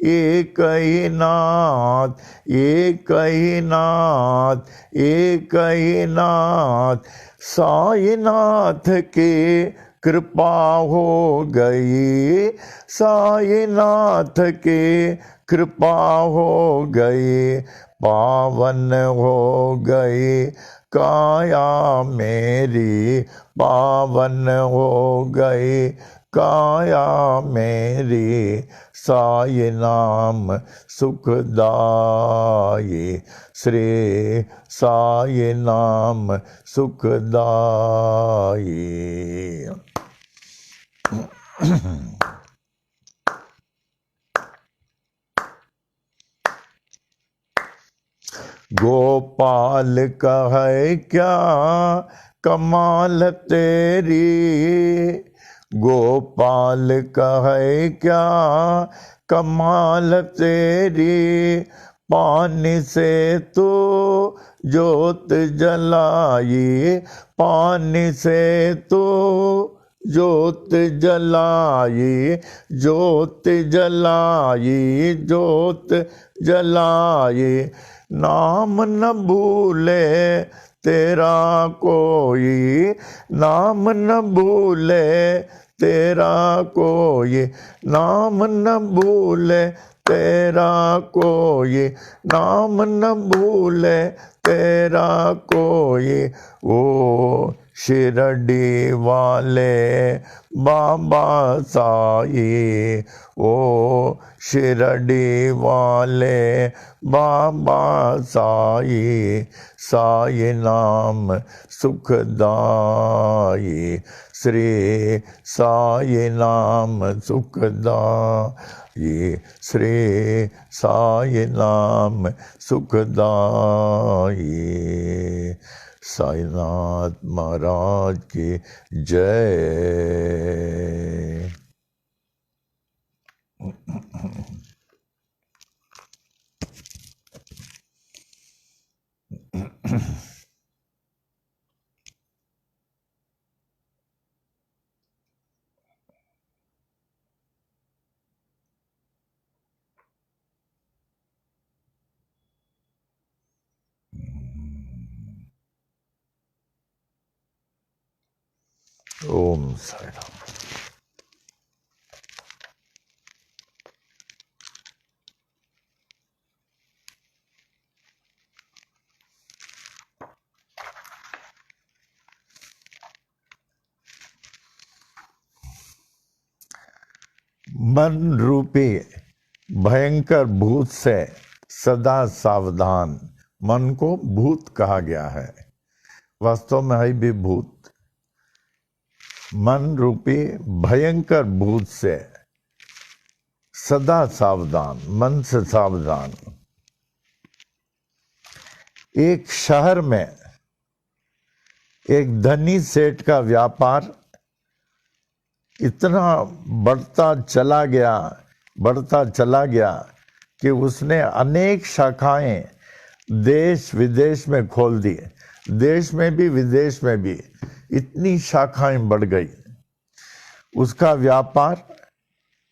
एक ही नाथ, एक ही नाथ, एक ही नाथ, साईनाथ की कृपा हो गई, साईनाथ की कृपा हो गई, पावन हो गई काया मेरी, पावन हो गई काया मेरी, साई नाम सुखदाई, श्री साई नाम सुखदाई। गोपाल का है क्या कमाल तेरी, गोपाल का है क्या कमाल तेरी, पानी से तू जोत जलाई, पानी से तू जोत जलाई, जोत जलाई, जोत जलाई, नाम न भूले तेरा कोई, नाम न भूले तेरा कोई, नाम न भूले तेरा कोई, नाम न भूले तेरा कोई, ओ शिरडी वाले बाबा साई, ओ शिरडी वाले बाबा साई, साई नाम सुखदाई, श्री साई नाम सुखदाई, श्री साई नाम सुखदाई। साईनाथ महाराज की जय। ओम साई राम। मन रूपी भयंकर भूत से सदा सावधान। मन को भूत कहा गया है, वास्तव में है भी भूत। मन रूपी भयंकर भूत से सदा सावधान, मन से सावधान। एक शहर में एक धनी सेठ का व्यापार इतना बढ़ता चला गया कि उसने अनेक शाखाएं देश विदेश में खोल दी। देश में भी विदेश में भी इतनी शाखाएं बढ़ गई, उसका व्यापार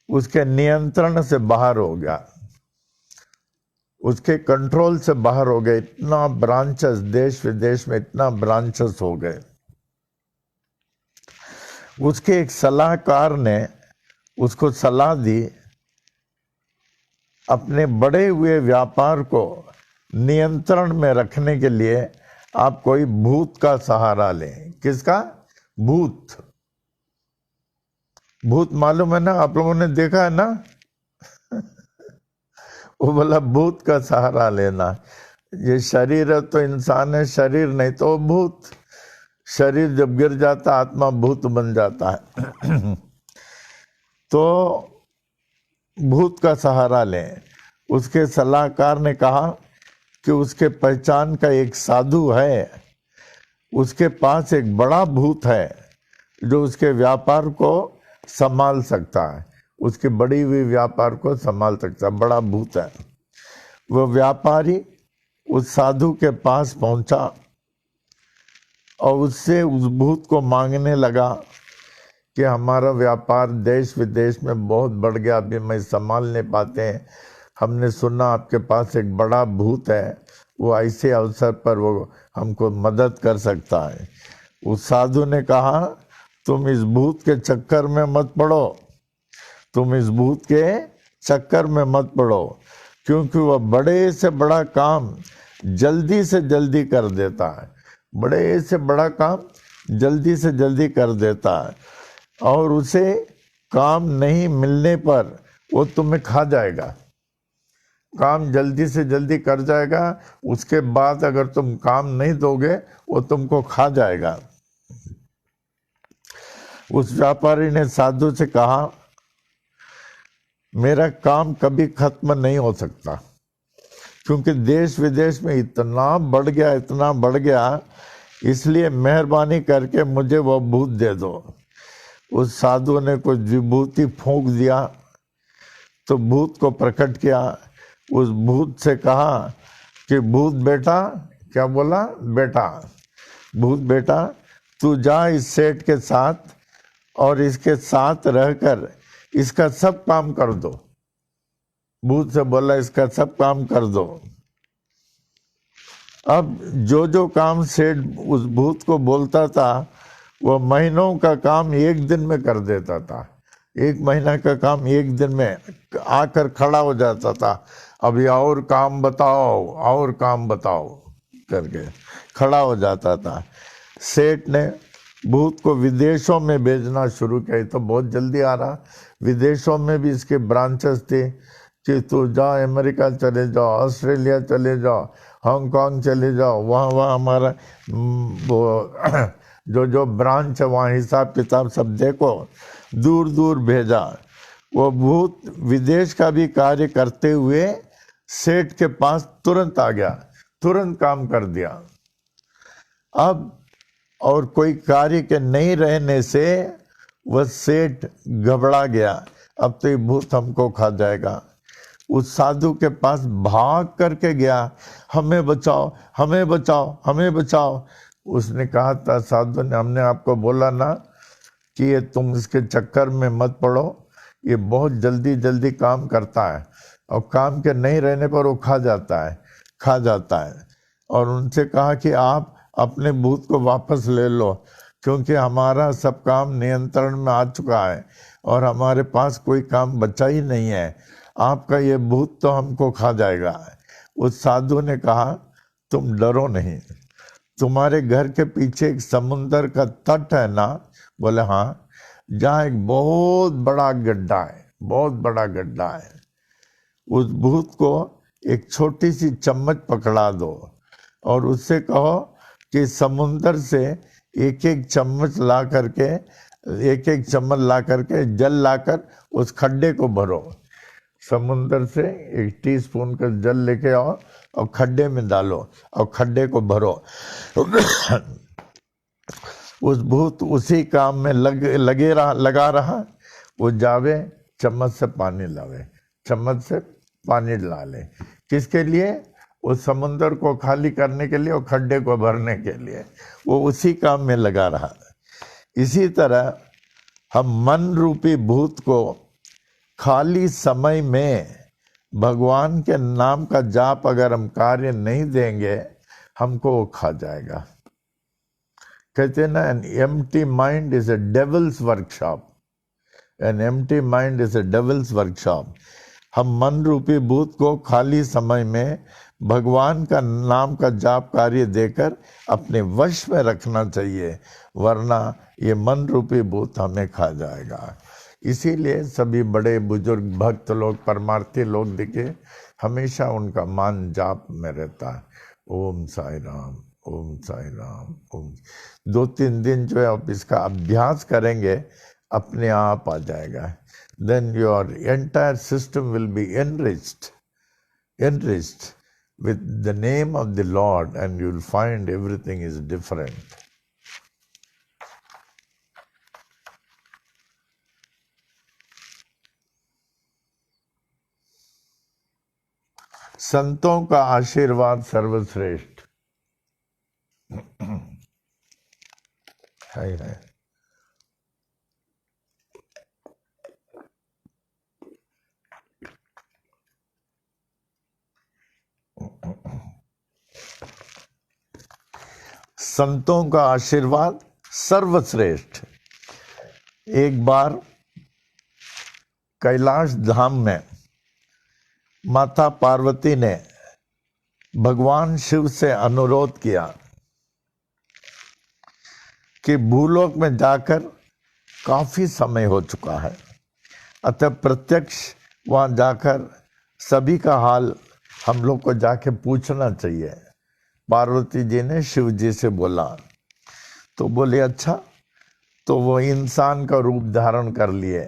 उसके नियंत्रण से बाहर हो गया, उसके कंट्रोल से बाहर हो गए। इतना ब्रांचेस, देश विदेश में इतना ब्रांचेस हो गए। उसके एक सलाहकार ने उसको सलाह दी, अपने बढ़े हुए व्यापार को नियंत्रण में रखने के लिए आप कोई भूत का सहारा लें। किसका? भूत। भूत मालूम है ना, आप लोगों ने देखा है ना? वो बोला भूत का सहारा लेना। ये शरीर है तो इंसान है, शरीर नहीं तो भूत। शरीर जब गिर जाता आत्मा भूत बन जाता है। तो भूत का सहारा लें। उसके सलाहकार ने कहा कि उसके पहचान का एक साधु है, उसके पास एक बड़ा भूत है जो उसके व्यापार को संभाल सकता है, उसकी बड़ी हुई व्यापार को संभाल सकता है, बड़ा भूत है। वो व्यापारी उस साधु के पास पहुंचा और उससे उस भूत को मांगने लगा कि हमारा व्यापार देश विदेश में बहुत बढ़ गया, अभी मैं संभाल नहीं पाते हैं। हमने सुना आपके पास एक बड़ा भूत है, वो ऐसे अवसर पर वो हमको मदद कर सकता है। उस साधु ने कहा तुम इस भूत के चक्कर में मत पड़ो, तुम इस भूत के चक्कर में मत पड़ो, क्योंकि वह बड़े से बड़ा काम जल्दी से जल्दी कर देता है, बड़े से बड़ा काम जल्दी से जल्दी कर देता है, और उसे काम नहीं मिलने पर वो तुम्हें खा जाएगा। काम जल्दी से जल्दी कर जाएगा, उसके बाद अगर तुम काम नहीं दोगे वो तुमको खा जाएगा। उस व्यापारी ने साधु से कहा मेरा काम कभी खत्म नहीं हो सकता, क्योंकि देश विदेश में इतना बढ़ गया, इतना बढ़ गया, इसलिए मेहरबानी करके मुझे वो भूत दे दो। उस साधु ने कुछ विभूति फूंक दिया तो भूत को प्रकट किया। उस भूत से कहा कि भूत बेटा, क्या बोला? बेटा, भूत बेटा तू जा इस सेठ के साथ और इसके साथ रहकर इसका सब काम कर दो। भूत से बोला इसका सब काम कर दो। अब जो जो काम सेठ उस भूत को बोलता था वो महीनों का काम एक दिन में कर देता था। एक महीना का काम एक दिन में आकर खड़ा हो जाता था। अभी और काम बताओ, और काम बताओ करके खड़ा हो जाता था। सेठ ने भूत को विदेशों में भेजना शुरू किया, तो बहुत जल्दी आ रहा। विदेशों में भी इसके ब्रांचेस थे कि तू जा अमेरिका चले जाओ, ऑस्ट्रेलिया चले जाओ, हांगकांग चले जाओ, वहाँ हमारा वो जो ब्रांच है वहाँ हिसाब किताब सब देखो। दूर दूर भेजा। वो भूत विदेश का भी कार्य करते हुए सेठ के पास तुरंत आ गया, तुरंत काम कर दिया। अब और कोई कार्य के नहीं रहने से वह सेठ घबरा गया, अब तो ये भूत हमको खा जाएगा। उस साधु के पास भाग करके गया, हमें बचाओ, हमें बचाओ, हमें बचाओ। उसने कहा था, साधु ने, हमने आपको बोला ना कि ये तुम इसके चक्कर में मत पड़ो, ये बहुत जल्दी जल्दी काम करता है और काम के नहीं रहने पर वो खा जाता है। और उनसे कहा कि आप अपने भूत को वापस ले लो, क्योंकि हमारा सब काम नियंत्रण में आ चुका है और हमारे पास कोई काम बचा ही नहीं है। आपका ये भूत तो हमको खा जाएगा। उस साधु ने कहा तुम डरो नहीं, तुम्हारे घर के पीछे एक समुंदर का तट है ना? बोले हाँ। जहाँ एक बहुत बड़ा गड्ढा है, बहुत बड़ा गड्ढा है। उस भूत को एक छोटी सी चम्मच पकड़ा दो और उससे कहो कि समुंदर से एक एक चम्मच ला करके जल लाकर उस खड्डे को भरो। समुंदर से एक टीस्पून का जल लेके आओ और खड्डे में डालो और खड्डे को भरो। उस भूत उसी काम में लगा रहा। वो जावे चम्मच से पानी लावे, चम्मच से पानी ला ले। किसके लिए? उस समुंदर को खाली करने के लिए और खड्डे को भरने के लिए। वो उसी काम में लगा रहा। इसी तरह हम मन रूपी भूत को खाली समय में भगवान के नाम का जाप अगर हम कार्य नहीं देंगे, हमको वो खा जाएगा। कहते हैं ना, an empty mind is a devils workshop, an empty mind is a devils workshop. हम मन रूपी भूत को खाली समय में भगवान का नाम का जाप कार्य देकर अपने वश में रखना चाहिए, वरना ये मन रूपी भूत हमें खा जाएगा। इसीलिए सभी बड़े बुजुर्ग भक्त लोग, परमार्थी लोग दिखे, हमेशा उनका मान जाप में रहता है। ओम साई राम, ओम साई राम, ओम। 2-3 दिन जो है आप इसका अभ्यास करेंगे, अपने आप आ जाएगा। Then your entire system will be enriched with the name of the Lord, and you will find everything is different. संतों का आशीर्वाद सर्वश्रेष्ठ है। संतों का आशीर्वाद सर्वश्रेष्ठ। एक बार कैलाश धाम में माता पार्वती ने भगवान शिव से अनुरोध किया कि भूलोक में जाकर काफी समय हो चुका है, अतः प्रत्यक्ष वहां जाकर सभी का हाल हम लोग को जाके पूछना चाहिए। पार्वती जी ने शिव जी से बोला, तो बोले अच्छा। तो वो इंसान का रूप धारण कर लिए।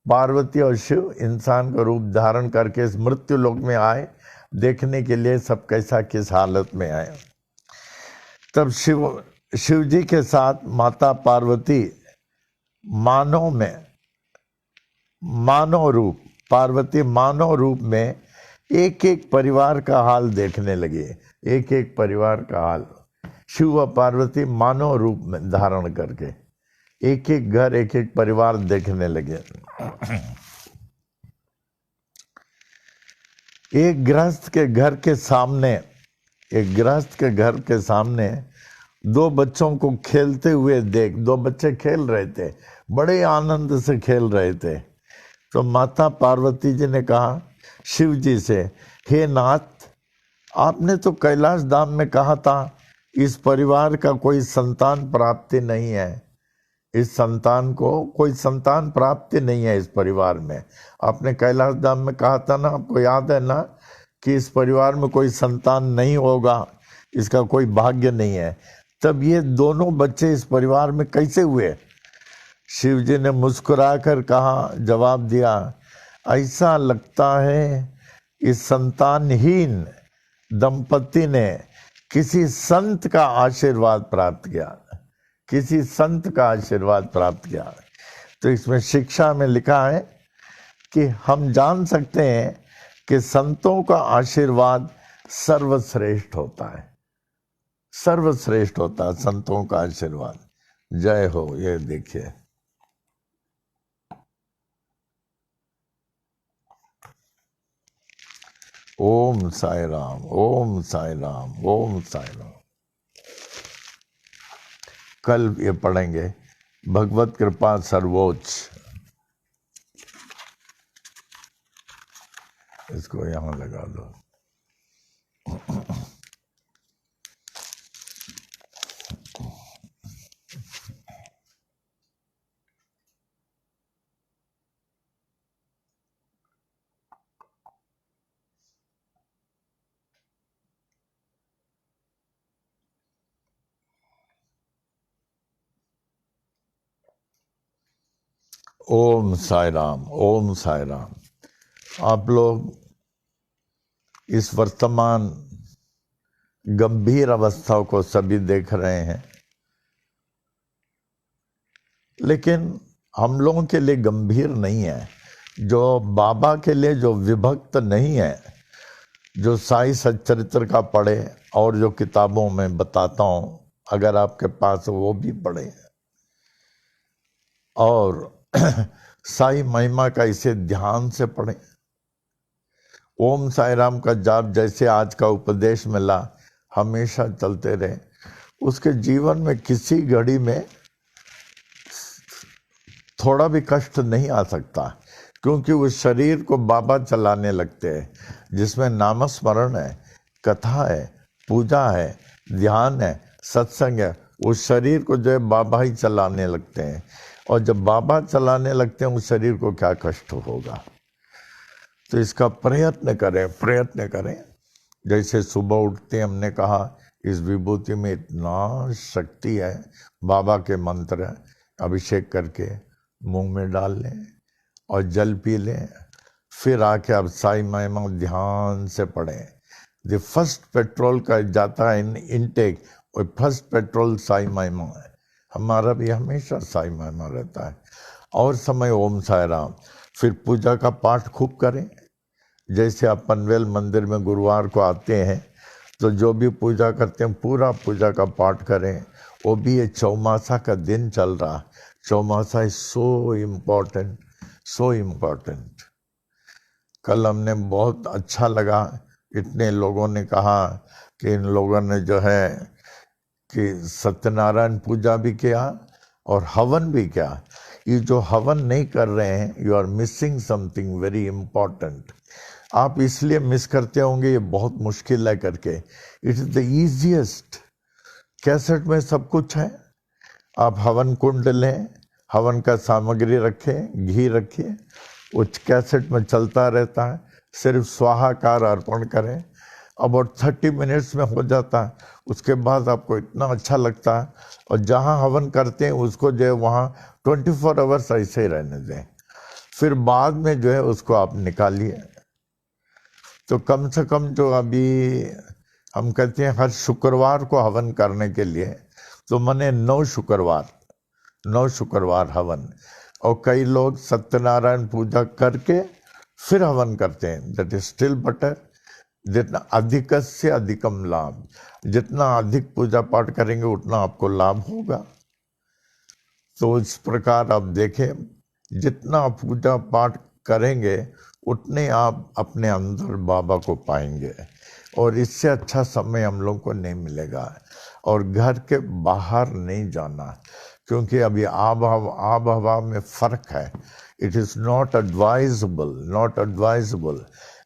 पार्वती और शिव इंसान का रूप धारण करके इस मृत्यु लोक में आए, देखने के लिए सब कैसा किस हालत में आए। तब शिव जी के साथ माता पार्वती पार्वती मानव रूप में एक एक परिवार का हाल देखने लगे। एक एक परिवार का हाल शिव व पार्वती मानव रूप में धारण करके एक एक घर, एक एक परिवार देखने लगे। एक गृहस्थ के घर के सामने 2 बच्चों को खेलते हुए देख, 2 बच्चे खेल रहे थे, बड़े आनंद से खेल रहे थे। तो माता पार्वती जी ने कहा शिव जी से, हे नाथ, आपने तो कैलाश धाम में कहा था इस परिवार का कोई संतान प्राप्ति नहीं है, इस संतान को कोई संतान प्राप्ति नहीं है इस परिवार में। आपने कैलाश धाम में कहा था ना, आपको याद है ना, कि इस परिवार में कोई संतान नहीं होगा, इसका कोई भाग्य नहीं है। तब ये दोनों बच्चे इस परिवार में कैसे हुए? शिव जी ने मुस्कुराकर कहा, जवाब दिया, ऐसा लगता है इस संतानहीन दंपति ने किसी संत का आशीर्वाद प्राप्त किया, किसी संत का आशीर्वाद प्राप्त किया। तो इसमें शिक्षा में लिखा है कि हम जान सकते हैं कि संतों का आशीर्वाद सर्वश्रेष्ठ होता है, सर्वश्रेष्ठ होता है संतों का आशीर्वाद। जय हो। ये देखिए, ओम साई राम, ओम साई राम, ओम साई राम। कल ये पढ़ेंगे भगवत कृपा सर्वोच्च। इसको यहां लगा दो। ओम साई राम, ओम साई राम। आप लोग इस वर्तमान गंभीर अवस्था को सभी देख रहे हैं, लेकिन हम लोगों के लिए गंभीर नहीं है। जो बाबा के लिए जो विभक्त नहीं है, जो साई सच्चरित्र का पढ़े और जो किताबों में बताता हूं, अगर आपके पास वो भी पढ़े और साई महिमा का इसे ध्यान से पढ़े। ओम साई राम का जाप जैसे आज का उपदेश मिला हमेशा चलते रहे, उसके जीवन में किसी घड़ी में थोड़ा भी कष्ट नहीं आ सकता, क्योंकि उस शरीर को बाबा चलाने लगते हैं जिसमें नामस्मरण है। कथा है, पूजा है, ध्यान है, सत्संग है, उस शरीर को जो है बाबा ही चलाने लगते हैं। और जब बाबा चलाने लगते हैं उस शरीर को क्या कष्ट होगा। तो इसका प्रयत्न करें। जैसे सुबह उठते हमने कहा इस विभूति में इतना शक्ति है, बाबा के मंत्र अभिषेक करके मुंह में डाल लें और जल पी लें। फिर आके अब साई महिमा ध्यान से पढ़ें। द फर्स्ट पेट्रोल का जाता है इनटेक, और फर्स्ट पेट्रोल साई महिमा है। हमारा भी हमेशा साई महिमा रहता है। और समय ओम साई राम। फिर पूजा का पाठ खूब करें। जैसे आप पनवेल मंदिर में गुरुवार को आते हैं तो जो भी पूजा करते हैं पूरा पूजा का पाठ करें। वो भी ये चौमासा का दिन चल रहा। चौमासा इज सो इम्पोर्टेंट। कल हमने बहुत अच्छा लगा, इतने लोगों ने कहा कि इन लोगों ने जो है कि सत्यनारायण पूजा भी किया और हवन भी किया। ये जो हवन नहीं कर रहे हैं, you are missing something very important. आप इसलिए मिस करते होंगे ये बहुत मुश्किल है करके। It is the easiest. Cassette में सब कुछ है। आप हवन कुंड लें, हवन का सामग्री रखें, घी रखिए, वो कैसेट में चलता रहता है। सिर्फ स्वाहाकार अर्पण करें, अबाउट 30 मिनट्स में हो जाता है। उसके बाद आपको इतना अच्छा लगता है। और जहाँ हवन करते हैं उसको जो है वहाँ 24 आवर्स ऐसे ही रहने दें। फिर बाद में जो है उसको आप निकालिए। तो कम से कम जो अभी हम कहते हैं हर शुक्रवार को हवन करने के लिए, तो मने 9 शुक्रवार हवन। और कई लोग सत्यनारायण पूजा करके फिर हवन करते हैं। That is still better. जितना अधिक से अधिकम लाभ, जितना अधिक पूजा पाठ करेंगे उतना आपको लाभ होगा। तो इस प्रकार आप देखें, जितना पूजा पाठ करेंगे उतने आप अपने अंदर बाबा को पाएंगे। और इससे अच्छा समय हम लोग को नहीं मिलेगा। और घर के बाहर नहीं जाना, क्योंकि अभी आब हवा में फर्क है। इट इज़ नॉट एडवाइजेबल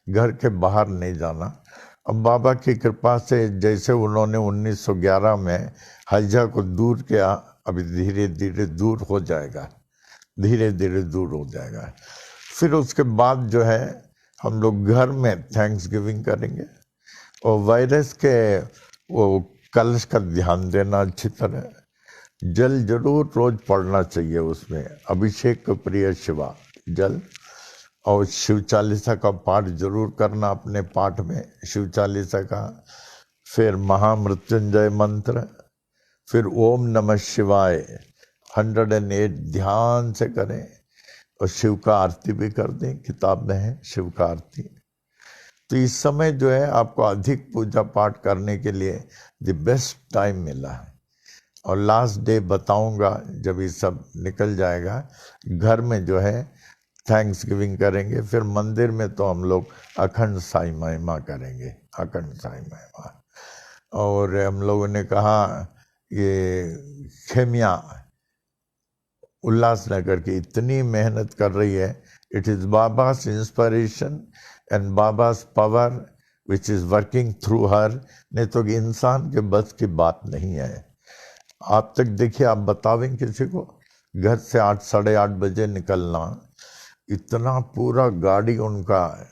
घर के बाहर नहीं जाना। अब बाबा की कृपा से जैसे उन्होंने 1911 में हज्जा को दूर किया, अभी धीरे धीरे दूर हो जाएगा। फिर उसके बाद जो है हम लोग घर में थैंक्स गिविंग करेंगे। और वायरस के वो कलश का ध्यान देना अच्छी तरह। जल जरूर रोज पढ़ना चाहिए उसमें। अभिषेक को प्रिय शिवा जल। और शिव चालीसा का पाठ जरूर करना अपने पाठ में, शिव चालीसा का। फिर महामृत्युंजय मंत्र, फिर ओम नमः शिवाय 108 ध्यान से करें। और शिव का आरती भी कर दें, किताब में है शिव का आरती। तो इस समय जो है आपको अधिक पूजा पाठ करने के लिए द बेस्ट टाइम मिला है। और लास्ट डे बताऊंगा जब ये सब निकल जाएगा। घर में जो है थैंक्स गिविंग करेंगे। फिर मंदिर में तो हम लोग अखंड साई महिमा करेंगे, अखंड साई महिमा। और हम लोगों ने कहा ये खेमिया उल्लासनगर की इतनी मेहनत कर रही है। It is Baba's inspiration and Baba's power which is working through her. नहीं तो कि इंसान के बस की बात नहीं है। आप तक देखिए, आप बतावें किसी को घर से 8 साढ़े 8 बजे निकलना, इतना पूरा गाड़ी उनका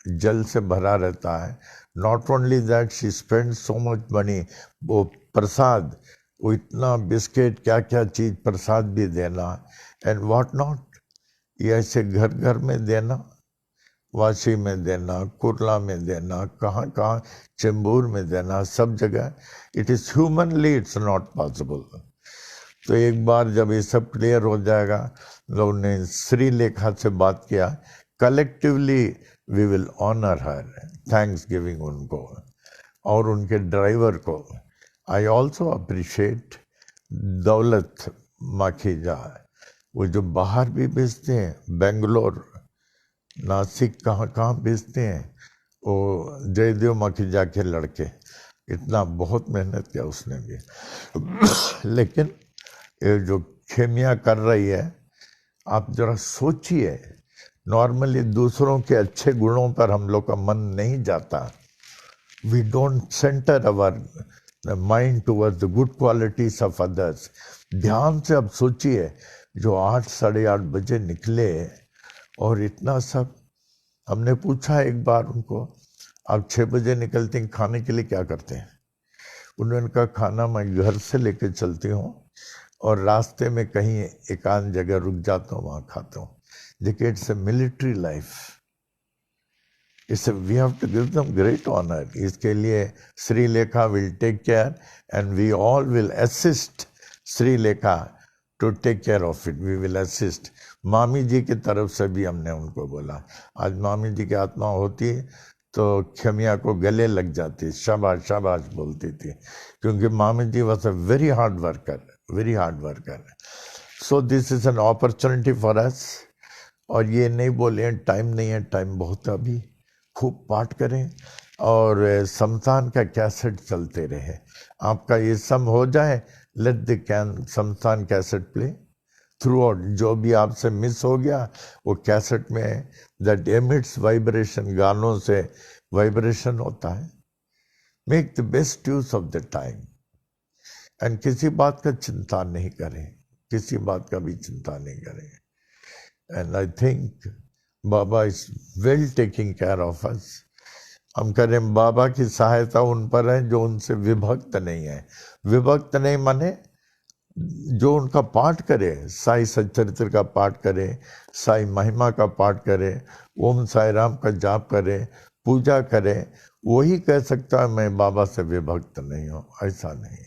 जल से भरा रहता है। Not only that she spend so much money. वो प्रसाद, वो इतना बिस्किट क्या क्या चीज़ प्रसाद भी देना एंड व्हाट नॉट। ये ऐसे घर घर में देना, वाशी में देना, कुरला में देना, कहाँ कहाँ चेंबूर में देना, सब जगह। It is humanly it's not possible. तो एक बार जब ये सब क्लियर हो जाएगा, लोगों ने श्रीलेखा से बात किया, collectively we will honour her, thanks giving उनको और उनके ड्राइवर को। आई ऑल्सो अप्रिशिएट दौलत माखीजा, वो जो बाहर भी भेजते हैं, बेंगलोर, नासिक, कहाँ कहाँ भेजते हैं, वो जयदेव माखीजा के लड़के। इतना बहुत मेहनत किया उसने भी। लेकिन ये जो खेमिया कर रही है, आप जरा सोचिए, नॉर्मली दूसरों के अच्छे गुणों पर हम लोग का मन नहीं जाता, We don't center our mind towards the good qualities of others. ध्यान से अब सोचिए, जो 8 साढ़े 8 बजे निकले और इतना सब, हमने पूछा एक बार उनको, आप 6 बजे निकलते हैं, खाने के लिए क्या करते हैं? उन्होंने कहा खाना मैं घर से लेके चलती हूँ और रास्ते में कहीं एकांत जगह रुक जाता हूँ, वहाँ खाता हूँ। देखिए, it's a military life, we have to give them great honour. इसके लिए Sreelekha will take care and we all will assist Sreelekha to take care of it. We will assist. मामी जी की तरफ से भी हमने उनको बोला, आज मामी जी की आत्मा होती तो क्षमिया को गले लग जाती, शाबाश शाबाश बोलती थी, क्योंकि mami ji was a very hard worker, very hard worker. So this is an opportunity for us. और ये नहीं बोले टाइम नहीं है, टाइम बहुत है अभी, खूब पाठ करें और समसान का कैसेट चलते रहे। आपका ये सम हो जाए, लेट द समसान कैसेट प्ले थ्रू आउट। जो भी आपसे मिस हो गया वो कैसेट में दैट एमिट्स वाइब्रेशन, गानों से वाइब्रेशन होता है। Make the best use of the time and किसी बात का चिंता नहीं करें, किसी बात का भी चिंता नहीं करें। And I think Baba is well taking care of us. हम करें, बाबा की सहायता उन पर है जो उनसे विभक्त नहीं है। विभक्त नहीं माने जो उनका पाठ करे, साई सच्चरित्र का पाठ करे, साई महिमा का पाठ करे, ओम साई राम का जाप करे, पूजा करे, वही कह सकता है मैं बाबा से विभक्त नहीं हूँ। ऐसा नहीं,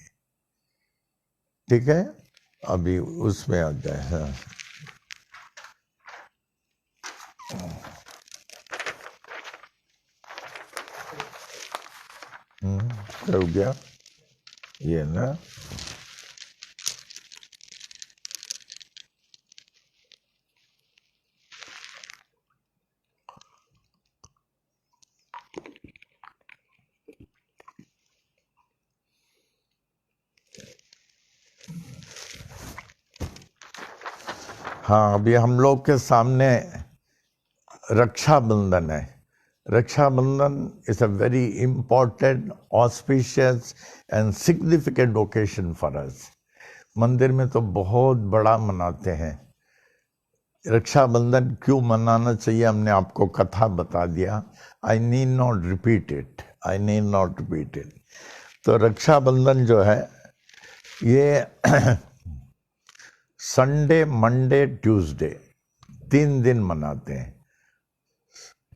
ठीक है? अभी उसमें आ जाए। हाँ, क्या हो गया ये ना? हाँ, अभी हम लोग के सामने रक्षाबंधन है। Rakshabandhan is a very important, auspicious and significant occasion for us. मंदिर में तो बहुत बड़ा मनाते हैं। रक्षाबंधन क्यों मनाना चाहिए, हमने आपको कथा बता दिया। I need not repeat it, I need not repeat it. तो रक्षाबंधन जो है ये संडे, मंडे, ट्यूसडे 3 दिन मनाते हैं।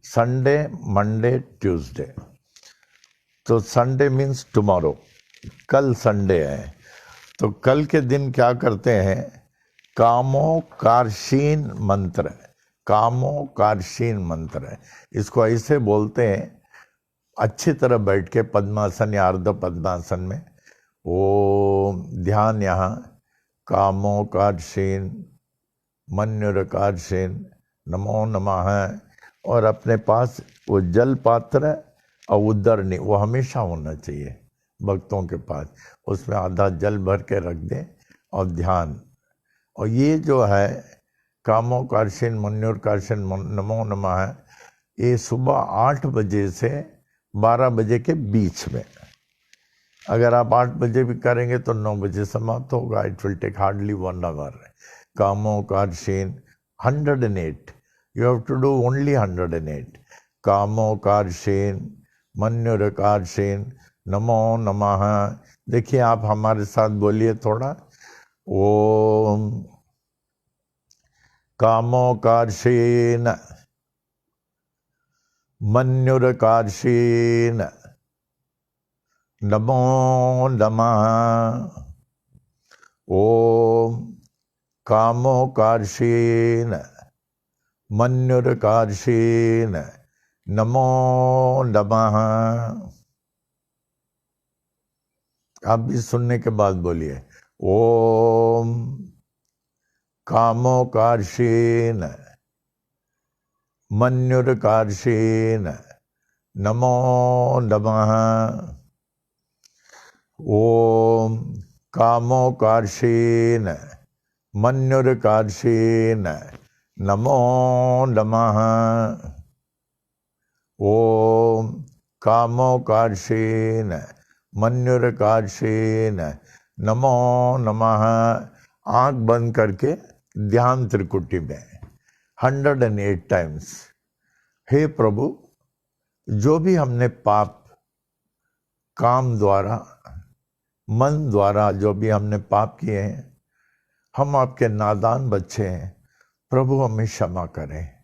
Sunday, Monday, Tuesday. तो संडे मीन्स टुमारो, कल संडे है। तो कल के दिन क्या करते हैं? कामोकार्षीन मंत्र, कामोकार्षीन मंत्र है। इसको ऐसे बोलते हैं, अच्छी तरह बैठ के पद्मासन या अर्ध पद्मासन में, ओम ध्यान यहाँ कामोकार्षीन मन्युरकार्षीन नमो नमः है। और अपने पास वो जल पात्र और उद्धरणी वो हमेशा होना चाहिए भक्तों के पास। उसमें आधा जल भर के रख दें और ध्यान। और ये जो है कामोकार्षीन मन्युरकार्षीन नमो नमः है, ये सुबह 8 बजे से 12 बजे के बीच में। अगर आप 8 बजे भी करेंगे तो 9 बजे समाप्त होगा। It will take hardly 1 hour. कामोकार्षीन 108, you have to do only 108. कामोकार्षीन मन्युरकार्षीन नमो नमः। देखिए, आप हमारे साथ बोलिए थोड़ा। ओम कामोकार्षीन मन्युरकार्षीन नमो नमः। ओम कामोकार्षीन मन्युरकार्षीन नमो नमः। आप भी सुनने के बाद बोलिए, ओम कामोकार्षीन मन्युरकार्षीन नमो नमः। ओम कामोकार्षीन मन्युरकार्षीन नमो नमः। ओम कामोकार्षेण मन्युरकार्षेण नमो नमः। आंख बंद करके ध्यान त्रिकुटी में 108 टाइम्स। हे प्रभु, जो भी हमने पाप काम द्वारा मन द्वारा जो भी हमने पाप किए हैं, हम आपके नादान बच्चे हैं, प्रभु हमें क्षमा करें।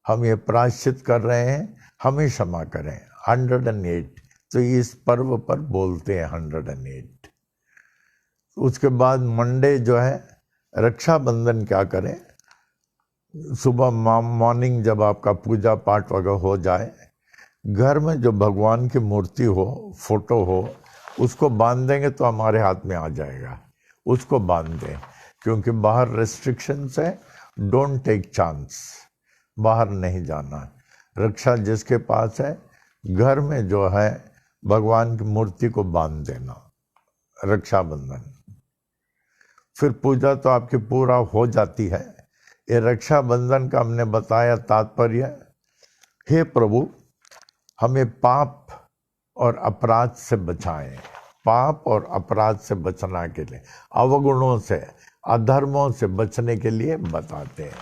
हम ये प्रायश्चित कर रहे हैं, हमें क्षमा करें। 108 तो इस पर्व पर बोलते हैं 108। उसके बाद मंडे जो है रक्षाबंधन क्या करें, सुबह मॉर्निंग जब आपका पूजा पाठ वगैरह हो जाए, घर में जो भगवान की मूर्ति हो, फोटो हो, उसको बांध देंगे तो हमारे हाथ में आ जाएगा। उसको बांध दें, क्योंकि बाहर रेस्ट्रिक्शंस है। डोंट टेक चांस, बाहर नहीं जाना। रक्षा जिसके पास है, घर में जो है भगवान की मूर्ति को बांध देना, रक्षाबंधन। फिर पूजा तो आपकी पूरा हो जाती है। ये रक्षाबंधन का हमने बताया तात्पर्य। हे प्रभु, हमें पाप और अपराध से बचाएं। पाप और अपराध से बचना के लिए, अवगुणों से, अधर्मों से बचने के लिए बताते हैं।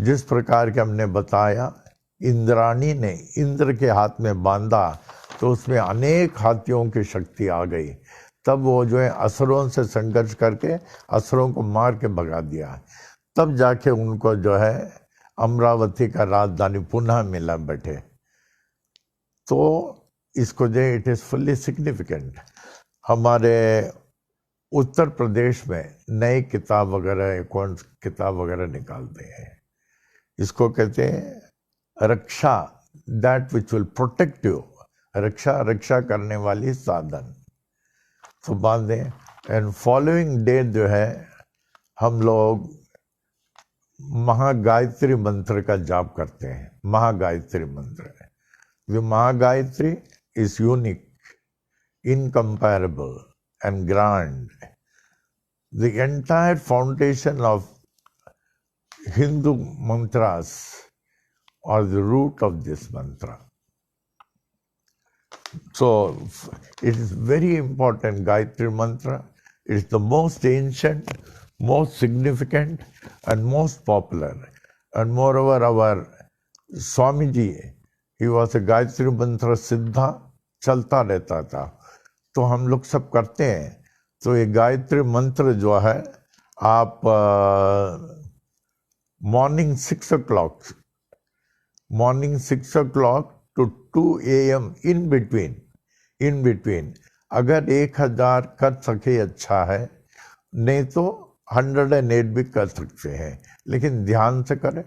जिस प्रकार के हमने बताया, इंद्राणी ने इंद्र के हाथ में बांधा तो उसमें अनेक हाथियों की शक्ति आ गई। तब वो जो है असुरों से संघर्ष करके असुरों को मार के भगा दिया। तब जाके उनको जो है अमरावती का राजधानी पुनः मिला बैठे। तो इसको जो इट इज़ फुल्ली सिग्निफिकेंट। हमारे उत्तर प्रदेश में नई किताब वगैरह, कौन किताब वगैरह निकालते हैं, इसको कहते हैं रक्षा, that which will protect you. रक्षा करने वाली साधन। तो बांधे। एंड फॉलोइंग डे जो है हम लोग महागायत्री मंत्र का जाप करते हैं। महागायत्री मंत्र, the Mahagayatri is unique, incomparable and grand. The entire foundation of Hindu mantras are the root of this mantra. So it is very important, Gayatri mantra. It is the most ancient, most significant and most popular. And moreover, our Swamiji, he was a Gayatri मंत्र सिद्धा, चलता रहता था। तो हम लोग सब करते हैं। तो ये गायत्री मंत्र जो है, आप morning 6 o'clock to 2 AM in between अगर 1000 कर सके अच्छा है, नहीं तो 108 भी कर सकते हैं, लेकिन ध्यान से करें।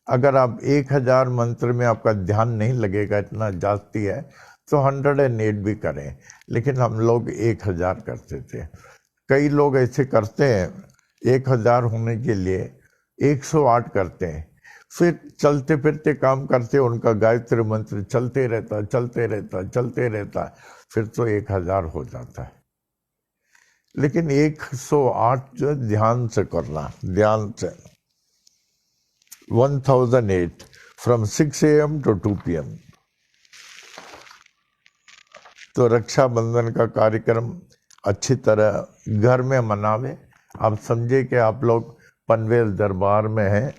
अगर आप 1000 मंत्र में आपका ध्यान नहीं लगेगा, इतना जास्ती है, तो 108 भी करें। लेकिन हम लोग 1000 करते थे। कई लोग ऐसे करते हैं 1000 होने के लिए 108 करते हैं, फिर चलते फिरते काम करते, उनका गायत्री मंत्र चलते रहता, फिर तो 1000 हो जाता है। लेकिन 108 जो ध्यान से करना, ध्यान से। 1008 from 6 AM to 2 PM। तो रक्षाबंधन का कार्यक्रम अच्छी तरह घर में मनावे। आप समझे कि आप लोग पनवेल दरबार में हैं,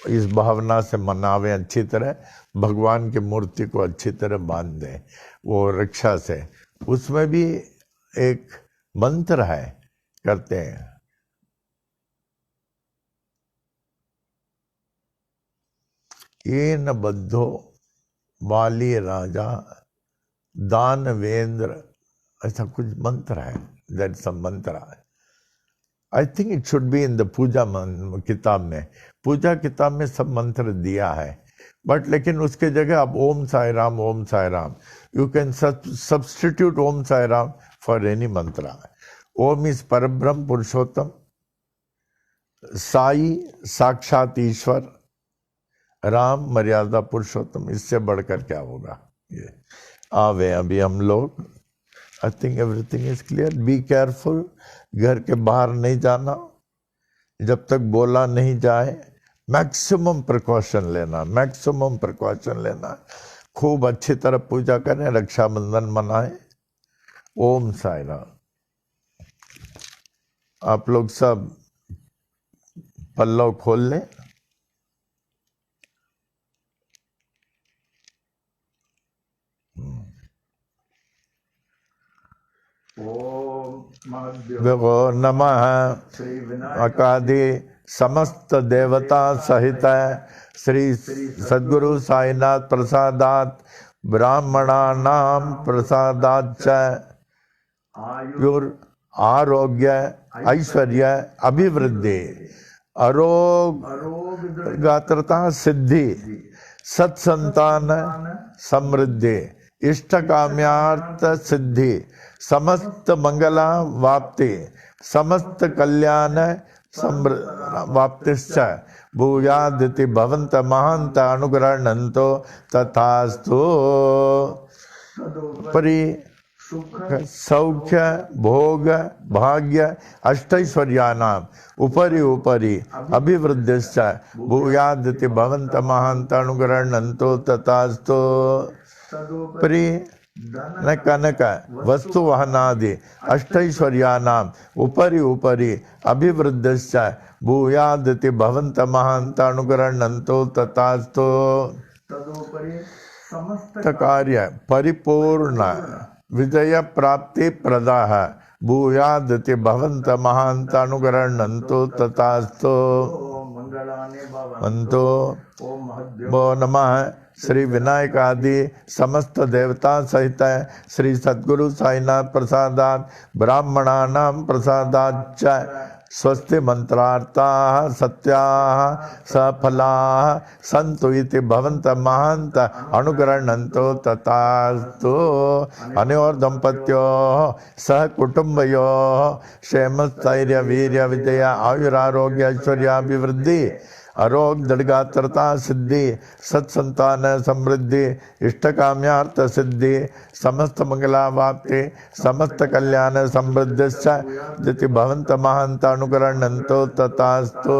इस भावना से मनावे अच्छी तरह। भगवान की मूर्ति को अच्छी तरह बांध दें वो रक्षा से। उसमें भी एक मंत्र है, करते हैं। ये न बद्धो बाली राजा दानवेंद्र, ऐसा कुछ मंत्र है। दैट सम मंत्र है। I think it should be in the puja किताब में। पूजा किताब में सब मंत्र दिया है, बट लेकिन उसके जगह आप Om Sai Ram, you can substitute Om Sai Ram for any mantra. Om is परब्रह्म पुरुषोत्तम, साई साक्षात ईश्वर, राम मर्यादा पुरुषोत्तम। इससे बढ़कर क्या होगा। ये आवे अभी हम लोग। I think everything is clear. Be careful, घर के बाहर नहीं जाना जब तक बोला नहीं जाए। मैक्सिमम प्रिकॉशन लेना। खूब अच्छी तरह पूजा करें, रक्षाबंधन मनाएं। ओम साई राम। आप लोग सब पल्लव खोल लें। देखो नमः अकादि समस्त देवता सहित श्री सद्गुरु साईनाथ प्रसादात ब्राह्मणानां प्रसादाच्च आरोग्य ऐश्वर्य अभिवृद्धि गात्रता सिद्धि सत्संतान समृद्धि इष्ट काम्यार्थ सिद्धि समस्त मंगला वाप्ति समस्त कल्याण वाप्तिश्च भूयादिति भवन्त महान्त अनुग्रहणन्तो तथास्तु। परि सौख्य भोग भाग्य अष्टैश्वर्याणाम् उपरि उपरि अभिवृद्धिश्च भूयादिति भवन्त महान्त अनुग्रहणन्तो तथास्तु। परि न कनक वस्तु वहनादि अष्टैश्वर्याणाम् उपरि उपरि अभिवृद्धिश्च भूयादिति भवन्त महान्त अनुग्रहणन्तो तथास्तु। समस्त कार्य परिपूर्ण विजय प्राप्ति प्रदाः भूयादिति भवन्त महान्त अनुग्रहणन्तो तथास्तु। मंतो वो नमः श्री विनायक आदि समस्त देवता सहित श्री सद्गुरु साईनाथ प्रसादात ब्राह्मणानां प्रसादाच्च स्वस्ति मंत्रार्थाः सत्याः सफलाः सन्तु इति भवन्त महान्त अनुग्रहणन्तो तथास्तु। अनयोर दंपत्योः सह कुटुंबयोः क्षेम स्थैर्य वीर्य विजय आयुरारोग्य ऐश्वर्याभिवृद्धि आरोग्य दृढ़गात्रता सिद्धि सत्संतान समृद्धि इष्ट काम्यार्थ सिद्धि समस्त मंगलावाप्ति समस्त कल्याण समृद्धिश्च दिति भवन्त महान्त अनुग्रहणन्तो तथास्तु।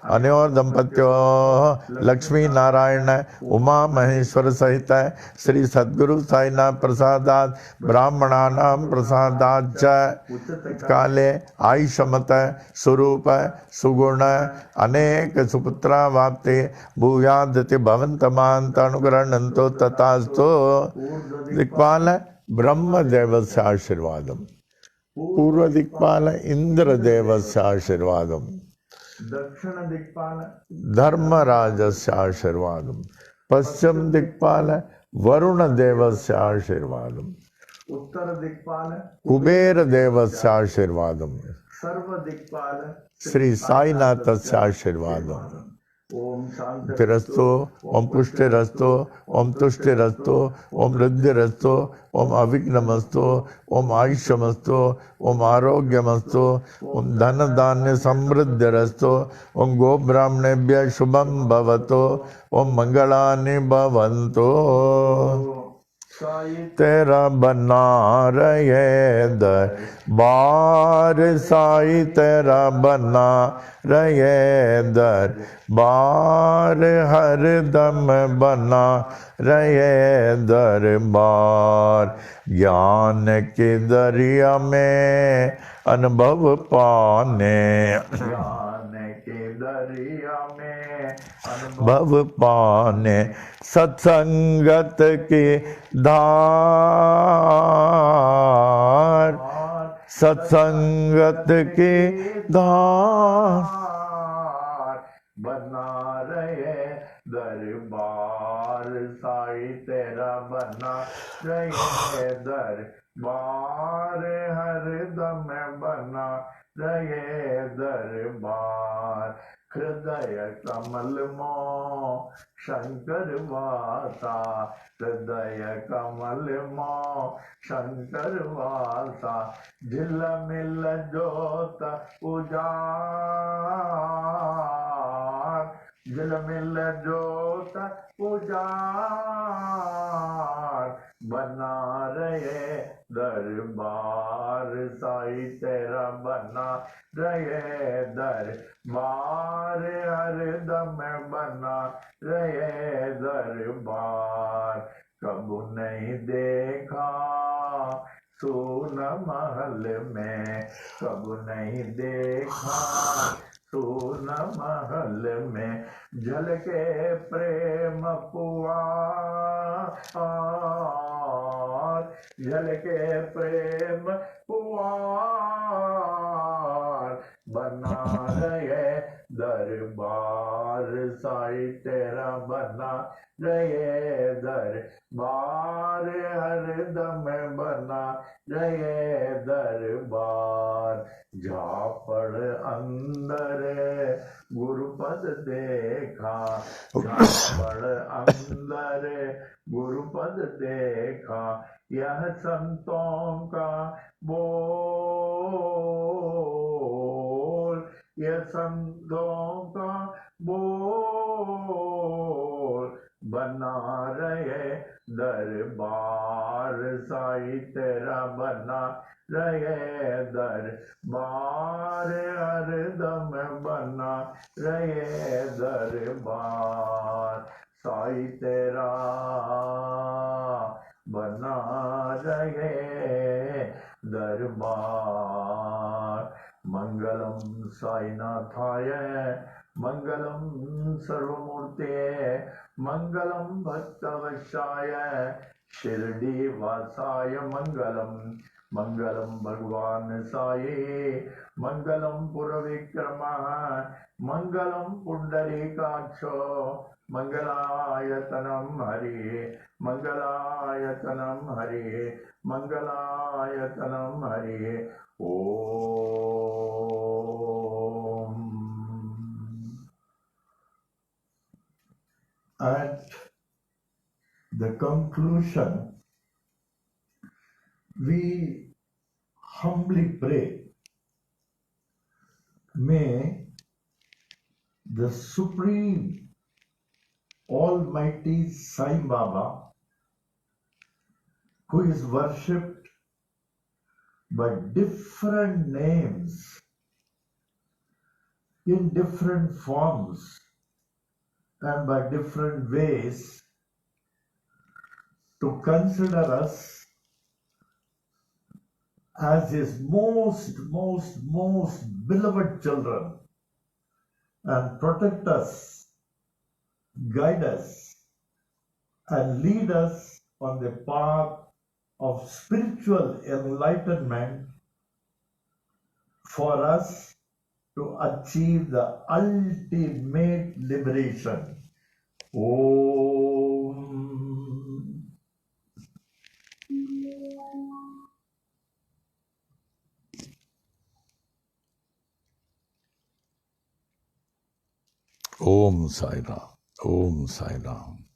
अनयोर दंपत्योः लक्ष्मी नारायण उमा महेश्वर सहित श्री सद्गुरु साईनाथ प्रसादात ब्राह्मणानां प्रसादाच्च काले आयुष्मत स्वरूप सुगुण अनेक सुपुत्रा वाप्ते भूयादिति भवन्त महान्त अनुग्रहणन्तो तथास्तु। दिक्पाल ब्रह्मदेवस्य आशीर्वादम् पूर्व दिक्पाल इंद्रदेवस्य आशीर्वादम् दक्षिण दिक्पाल धर्मराजस्य आशीर्वादम् पश्चिम दिक्पाल वरुण देवस्य आशीर्वादम् उत्तर दिक्पाल कुबेर देवस्य आशीर्वादम् सर्व दिक्पाल श्री साईनाथस्य आशीर्वादम्। ओम शांतिरस्तु ओम पुष्टिरस्तु ओम तुष्टिरस्तु ओम रिद्धिरस्तु ओम अविघ्नमस्तु ओम आयुष्यमस्तु ओम आरोग्यमस्तु ओम धन धान्य समृद्धिरस्तु ओम गो ब्राह्मणेभ्यः शुभं भवतु ओम मंगलानि भवन्तु। तेरा बना रहे दरबार साई तेरा बना रहे दरबार हर दम बना रहे दरबार ज्ञान के दरिया में अनुभव पाने दरिया में भव पाने सत्संगत की धार सत्संगत की धार बना रहे दरबार साई तेरा बना रहे दरबार हर दम बना रहे दरबार हृदय कमल मो शंकर वासा हृदय कमल मो शंकर वासा झिलमिल जोत उजाड़ झिलमिल जोत उजाड़ बना रहे दरबार साई तेरा बना रहे दरबार, हरदम बना रहे दरबार। कब नहीं देखा सोन महल में, कब नहीं देखा सोन महल में, झलके प्रेम पुआर, झलके प्रेम पुआर। बना रहे दरबार साई तेरा बना रहे दरबार, हरदम बना रहे दरबार। झापड़ अंदर गुरुपद देखा, झापड़ अंदर गुरुपद देखा, यह संतों का बोल, यह संतों का बोल। बना रहे दरबार साई तेरा बना रहे दरबार, हरदम बना रहे दरबार। साई तेरा बना रहे दरबार। मंगलम साईनाथाय, मंगलम सर्वमूर्तये, मंगलम भक्तवत्साय, शिरडी वासाय मंगलम। मंगलम भगवान साई, मंगलम पुरविक्रमः, मंगलम पुंडरीकाक्षो, मंगलायतनम हरि, मंगलायतनम हरि, मंगलायतनम हरि। ओम। At the conclusion, we humbly pray, may the Supreme Almighty Sai Baba, who is worshipped by different names in different forms and by different ways, to consider us as his most beloved children and protect us, guide us, and lead us on the path of spiritual enlightenment for us to achieve the ultimate liberation. Om. Om Sai Ram. Om Sai Ram.